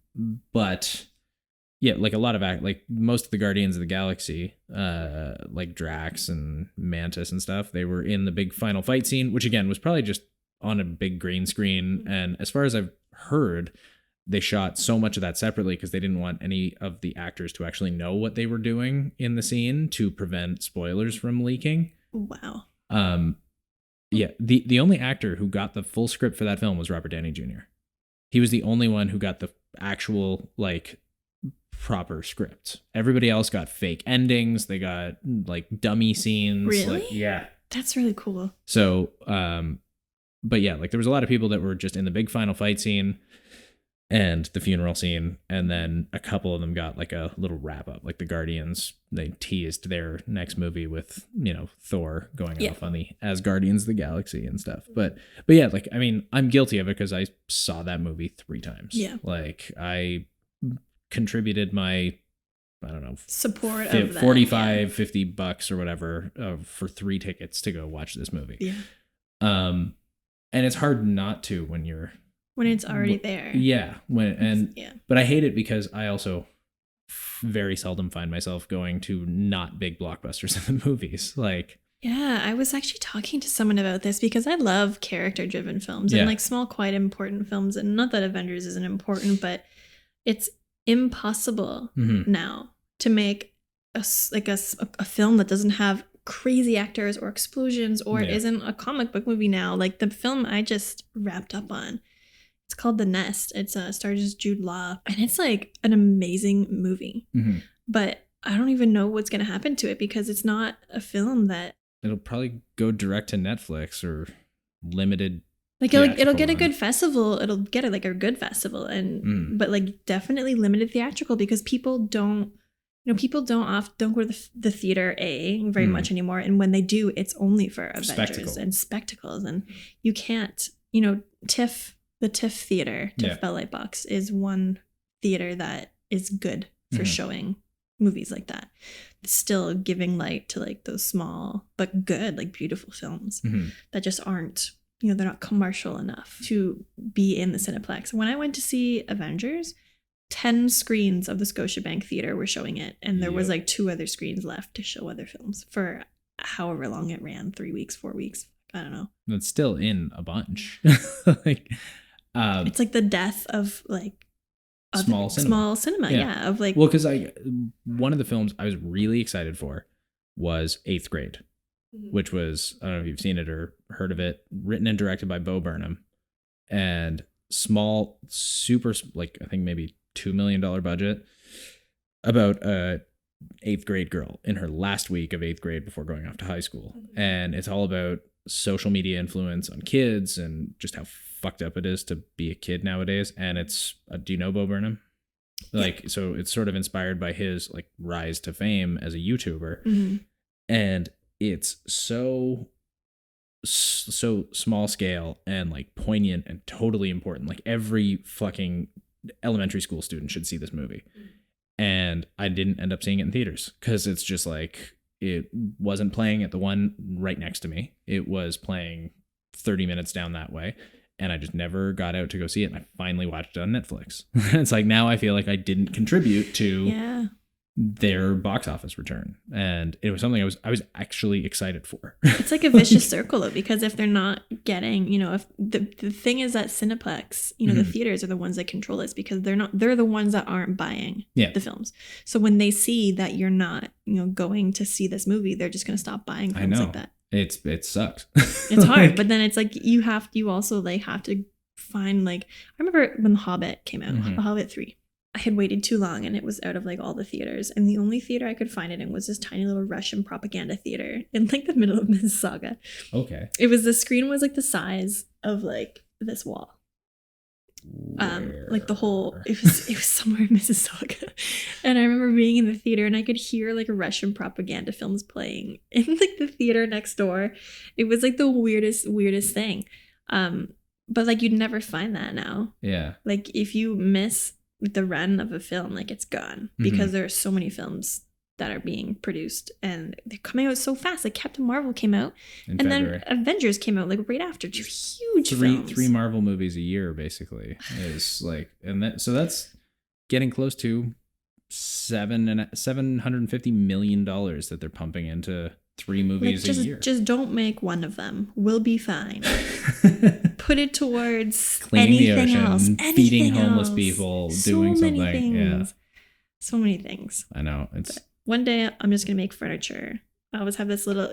But yeah, like a lot of like most of the Guardians of the Galaxy, like Drax and Mantis and stuff, they were in the big final fight scene, which again was probably just on a big green screen. And as far as I've heard, they shot so much of that separately because they didn't want any of the actors to actually know what they were doing in the scene to prevent spoilers from leaking. Wow. Yeah, the only actor who got the full script for that film was Robert Downey Jr. He was the only one who got the actual like proper script. Everybody else got fake endings. They got like dummy scenes. Really? Like, yeah. That's really cool. So, but yeah, like there was a lot of people that were just in the big final fight scene and the funeral scene, and then a couple of them got like a little wrap up. Like the Guardians, they teased their next movie with, Thor going off on the Asgardians of the Galaxy and stuff. But yeah, like I mean, I'm guilty of it because I saw that movie 3 times. Yeah, like I contributed my, I don't know, support of that, 45 $50 or whatever for 3 tickets to go watch this movie. Yeah. And it's hard not to when it's already there. Yeah. But I hate it because I also very seldom find myself going to not big blockbusters in the movies. Like, yeah, I was actually talking to someone about this because I love character-driven films and like small, quite important films. And not that Avengers isn't important, but it's impossible now to make a film that doesn't have crazy actors or explosions or isn't a comic book movie now. Like the film I just wrapped up on, it's called The Nest. It's stars Jude Law, and it's like an amazing movie. But I don't even know what's going to happen to it because it's not a film that it'll probably go direct to Netflix or limited. Like it'll get a good festival. It'll get a good festival, and but like definitely limited theatrical because people don't go to the theater very much anymore. And when they do, it's only for Avengers and spectacles, and you can't. The TIFF theater, TIFF Bell Light Box, is one theater that is good for showing movies like that. It's still giving light to like those small but good, like beautiful films that just aren't. They're not commercial enough to be in the Cineplex. When I went to see Avengers, 10 screens of the Scotiabank Theater were showing it. And there was like 2 other screens left to show other films for however long it ran, 3 weeks, 4 weeks. I don't know. It's still in a bunch. It's like the death of like small cinema. Yeah. Of like, well, because one of the films I was really excited for was 8th Grade. Which was, I don't know if you've seen it or heard of it, written and directed by Bo Burnham, and small, super, like I think maybe $2 million budget, about a 8th grade girl in her last week of 8th grade before going off to high school. And it's all about social media influence on kids and just how fucked up it is to be a kid nowadays. And it's, do you know Bo Burnham? Like, so it's sort of inspired by his like rise to fame as a YouTuber. And it's so small scale and like poignant and totally important. Like every fucking elementary school student should see this movie. And I didn't end up seeing it in theaters because it's just like, it wasn't playing at the one right next to me. It was playing 30 minutes down that way. And I just never got out to go see it. And I finally watched it on Netflix. It's like, now I feel like I didn't contribute to their box office return. And it was something I was actually excited for. It's like a vicious circle though, because if they're not getting, if the thing is that Cineplex, the theaters are the ones that control this, because they're the ones that aren't buying the films. So when they see that you're not, going to see this movie, they're just going to stop buying films like that. It sucks. It's hard, but then it's like you also have to find, like, I remember when The Hobbit came out, The Hobbit 3. I had waited too long and it was out of like all the theaters, and the only theater I could find it in was this tiny little Russian propaganda theater in like the middle of Mississauga. Okay. The screen was like the size of like this wall. Like the whole, it was somewhere in Mississauga. And I remember being in the theater and I could hear like Russian propaganda films playing in like the theater next door. It was like the weirdest thing. But like you'd never find that now. Yeah. Like if you miss the run of a film, like it's gone, because there are so many films that are being produced and they're coming out so fast. Like Captain Marvel came out in February. Then Avengers came out like right after. Two huge films. Three Marvel movies a year basically is like, so that's getting close to $750 million that they're pumping into 3 movies a year. Just don't make one of them. We'll be fine. Put it towards cleaning anything the ocean, else, feeding homeless people, doing something. Yeah. So many things. I know. But one day I'm just gonna make furniture. I always have this little.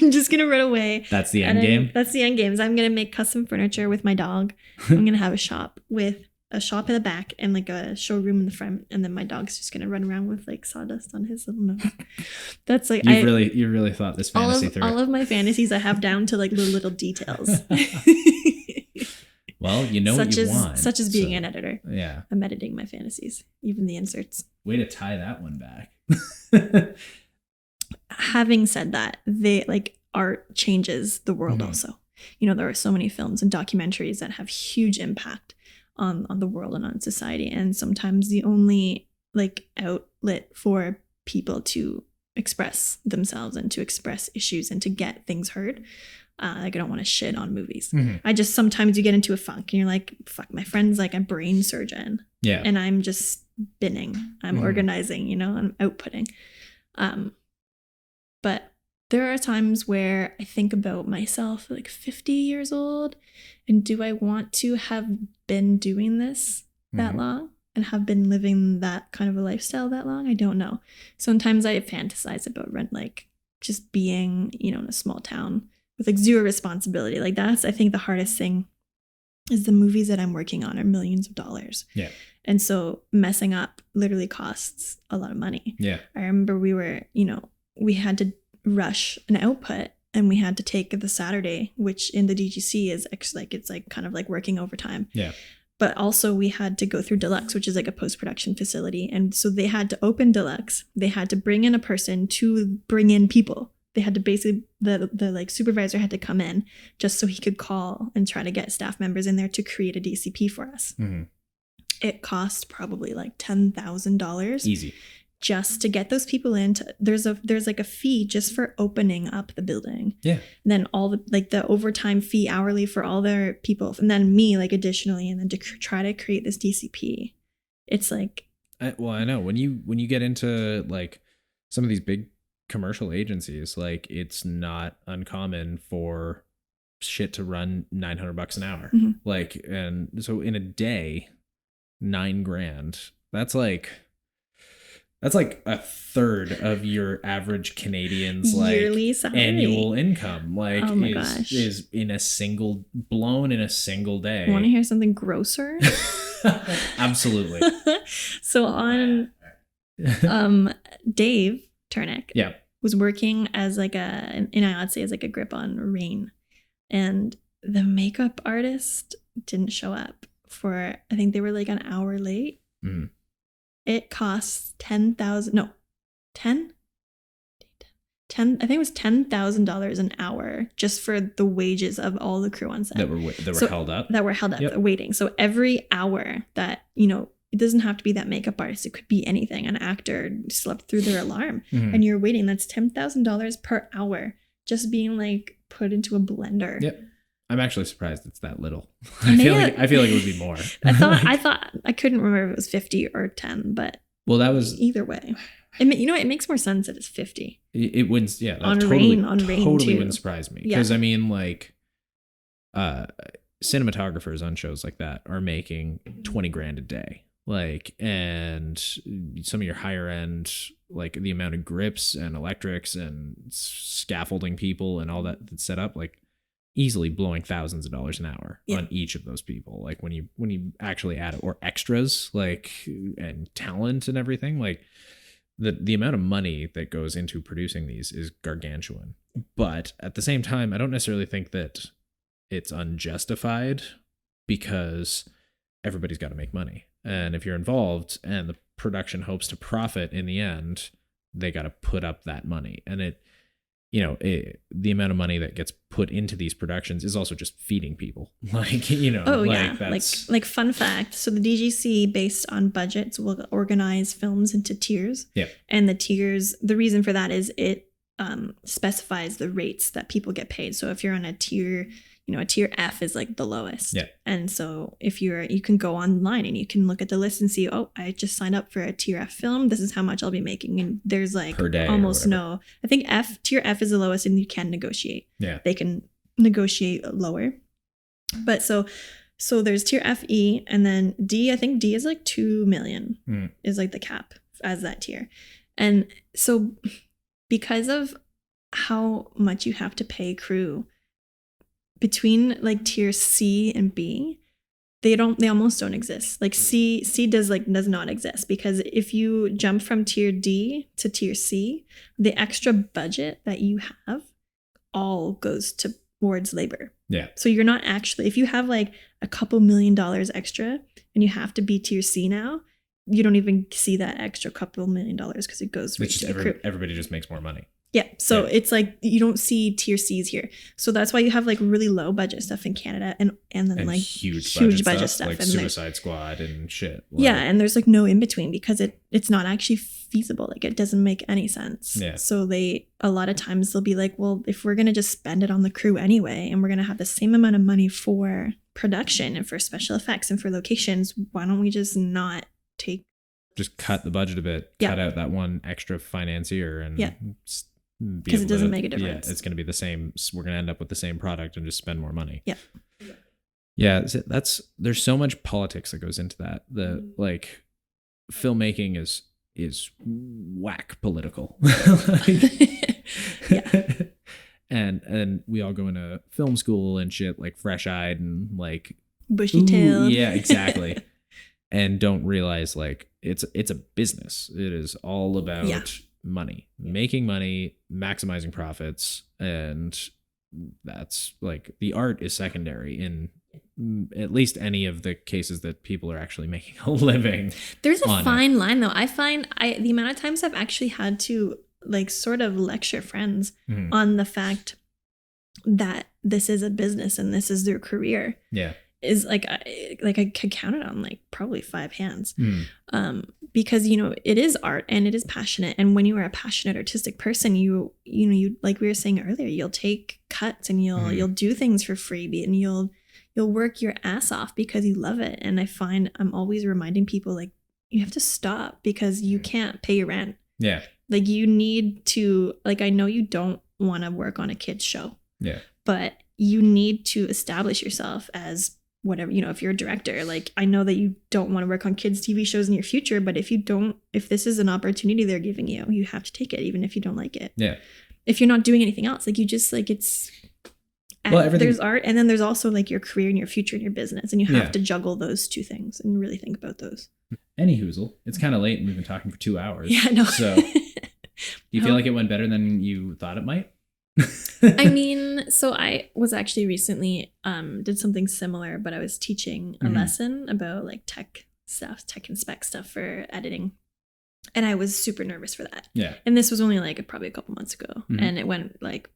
I'm just gonna run away. That's the end game. That's the end game. I'm gonna make custom furniture with my dog. I'm gonna have a shop in the back and like a showroom in the front, and then my dog's just gonna run around with like sawdust on his little nose. That's like you really thought this fantasy through. All of my fantasies I have down to like the little details. Well, what you want. Such as being an editor. Yeah. I'm editing my fantasies, even the inserts. Way to tie that one back. Having said that, art changes the world also. There are so many films and documentaries that have huge impact on the world and on society. And sometimes the only outlet for people to express themselves and to express issues and to get things heard. I don't want to shit on movies. Sometimes you get into a funk and you're like, fuck, my friend's like a brain surgeon. Yeah. And I'm just spinning. I'm organizing, I'm outputting. But there are times where I think about myself like 50 years old, and do I want to have been doing this that long and have been living that kind of a lifestyle that long? I don't know. Sometimes I fantasize about just being, in a small town with like zero responsibility. Like that's, I think the hardest thing is the movies that I'm working on are millions of dollars. Yeah. And so messing up literally costs a lot of money. Yeah. I remember we had to rush an output and we had to take the Saturday, which in the DGC is actually it's kind of like working overtime. Yeah. But also we had to go through Deluxe, which is like a post-production facility. And so they had to open Deluxe. They had to bring in a person to bring in people. They had to basically, the supervisor had to come in just so he could call and try to get staff members in there to create a DCP for us. It cost probably like $10,000. Easy. Just to get those people in. There's like a fee just for opening up the building. Yeah. And then all the overtime fee hourly for all their people. And then me additionally, and then to try to create this DCP. It's like. I know when you get into like some of these big commercial agencies, like it's not uncommon for shit to run $900 an hour. Like, and so in a day, $9,000, that's like a third of your average Canadian's yearly salary. Annual income. Like, oh my gosh. Is blown in a single day. Want to hear something grosser? Absolutely. So on Dave Turnick was working as like as like a grip on Rain, and the makeup artist didn't show up for, I think they were like an hour late. It costs $10,000 I think it was $10,000 an hour just for the wages of all the crew on set that were held up. That were held up, waiting. So every hour that it doesn't have to be that makeup artist. It could be anything. An actor slept through their alarm and you're waiting. That's $10,000 per hour just being like put into a blender. Yep. I'm actually surprised it's that little. I feel like it would be more. I thought I couldn't remember if it was 50 or 10, but that was either way. It makes more sense that it's 50. It wouldn't, yeah. On Rain too. Wouldn't surprise me. Because I mean, like, cinematographers on shows like that are making $20,000 a day. Like, and some of your higher end, like the amount of grips and electrics and scaffolding people and all that that's set up, like easily blowing thousands of dollars an hour on each of those people. Like when you actually add it, or extras, like, and talent and everything, like the amount of money that goes into producing these is gargantuan. But at the same time, I don't necessarily think that it's unjustified, because everybody's got to make money. And if you're involved and the production hopes to profit in the end, they got to put up that money. And the amount of money that gets put into these productions is also just feeding people. Like, like fun fact. So the DGC, based on budgets, will organize films into tiers. Yeah. And the tiers, the reason for that is it specifies the rates that people get paid. So if you're on a tier, a tier F is like the lowest. Yeah. And so if you can go online and you can look at the list and see, oh, I just signed up for a tier F film. This is how much I'll be making. And there's like per day almost no, I think tier F is the lowest, and you can negotiate. Yeah. They can negotiate lower. But so there's tier FE, and then D, I think D is like 2 million is like the cap as that tier. And so because of how much you have to pay crew, between like tier C and B, they almost don't exist. Like C does not exist, because if you jump from tier D to tier C, the extra budget that you have all goes towards labor. Yeah. So you're not actually, if you have like a couple $1 million extra and you have to be tier C now, you don't even see that extra couple $1 million, because it goes right to the crew. Everybody just makes more money. Yeah. So it's like you don't see tier C's here. So that's why you have like really low budget stuff in Canada and then like huge budget stuff like and Suicide Squad and shit. Like, yeah, and there's like no in between, because it's not actually feasible. Like it doesn't make any sense. Yeah. So a lot of times they'll be like, well, if we're gonna just spend it on the crew anyway, and we're gonna have the same amount of money for production and for special effects and for locations, why don't we just not just cut the budget a bit, cut out that one extra financier, and because it doesn't make a difference. Yeah, it's going to be the same. We're going to end up with the same product and just spend more money. Yeah. Yeah, there's so much politics that goes into that. Like filmmaking is whack political. And we all go into film school and shit, like fresh-eyed and like bushy-tailed. Yeah, exactly. And don't realize like it's a business. It is all about money, making money, maximizing profits, and that's like the art is secondary in at least any of the cases that people are actually making a living. There's a fine line though. I find the amount of times I've actually had to like sort of lecture friends on the fact that this is a business and this is their career. Yeah. Is like I could count it on like probably 5 hands. Because it is art and it is passionate, and when you are a passionate artistic person, you like we were saying earlier, you'll take cuts and you'll do things for free, and you'll work your ass off because you love it. And I find I'm always reminding people, like, you have to stop because you can't pay your rent. Yeah. Like you need to, like, I know you don't want to work on a kid's show. Yeah. But you need to establish yourself as whatever, if you're a director, like I know that you don't want to work on kids' TV shows in your future, but if this is an opportunity they're giving you, you have to take it, even if you don't like it. Yeah. If you're not doing anything else, like you just like it's, there's art, and then there's also like your career and your future and your business, and you have to juggle those two things and really think about those. Any hoozle, it's kind of late and we've been talking for 2 hours. Yeah, no. So do you feel like it went better than you thought it might? I mean, so I was actually recently did something similar, but I was teaching a lesson about like tech and spec stuff for editing. And I was super nervous for that. Yeah. And this was only like probably a couple months ago. And it went like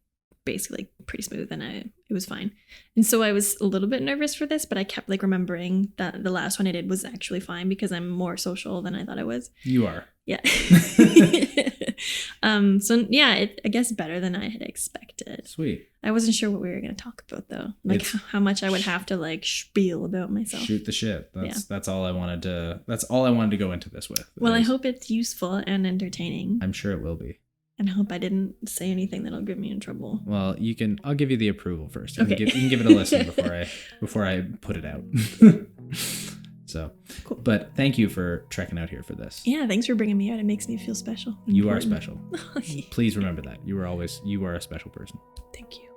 basically pretty smooth, and it was fine. And so I was a little bit nervous for this, but I kept like remembering that the last one I did was actually fine because I'm more social than I thought I was. You are. Yeah. So yeah, I guess better than I had expected. Sweet. I wasn't sure what we were going to talk about though. Like how much I would have to like spiel about myself. Shoot the shit. That's all I wanted to go into this with. Well, I hope it's useful and entertaining. I'm sure it will be. And I hope I didn't say anything that'll get me in trouble. Well, I'll give you the approval first. You Okay. can give it a listen before I put it out. So, cool. But thank you for trekking out here for this. Yeah, thanks for bringing me out. It makes me feel special. You are special. Please remember that. You are a special person. Thank you.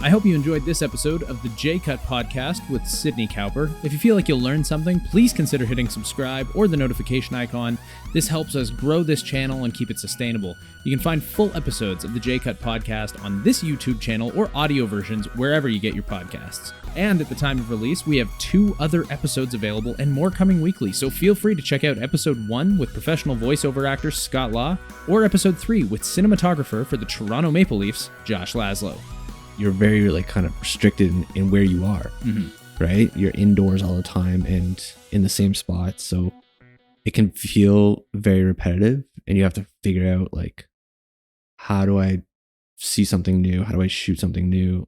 I hope you enjoyed this episode of the J-Cut podcast with Sydney Cowper. If you feel like you'll learn something, please consider hitting subscribe or the notification icon. This helps us grow this channel and keep it sustainable. You can find full episodes of the J-Cut podcast on this YouTube channel or audio versions wherever you get your podcasts. And at the time of release, we have 2 other episodes available and more coming weekly, so feel free to check out episode 1 with professional voiceover actor Scott Law, or episode 3 with cinematographer for the Toronto Maple Leafs, Josh Laszlo. You're very like kind of restricted in where you are, right? You're indoors all the time and in the same spot. So it can feel very repetitive and you have to figure out like, how do I see something new? How do I shoot something new?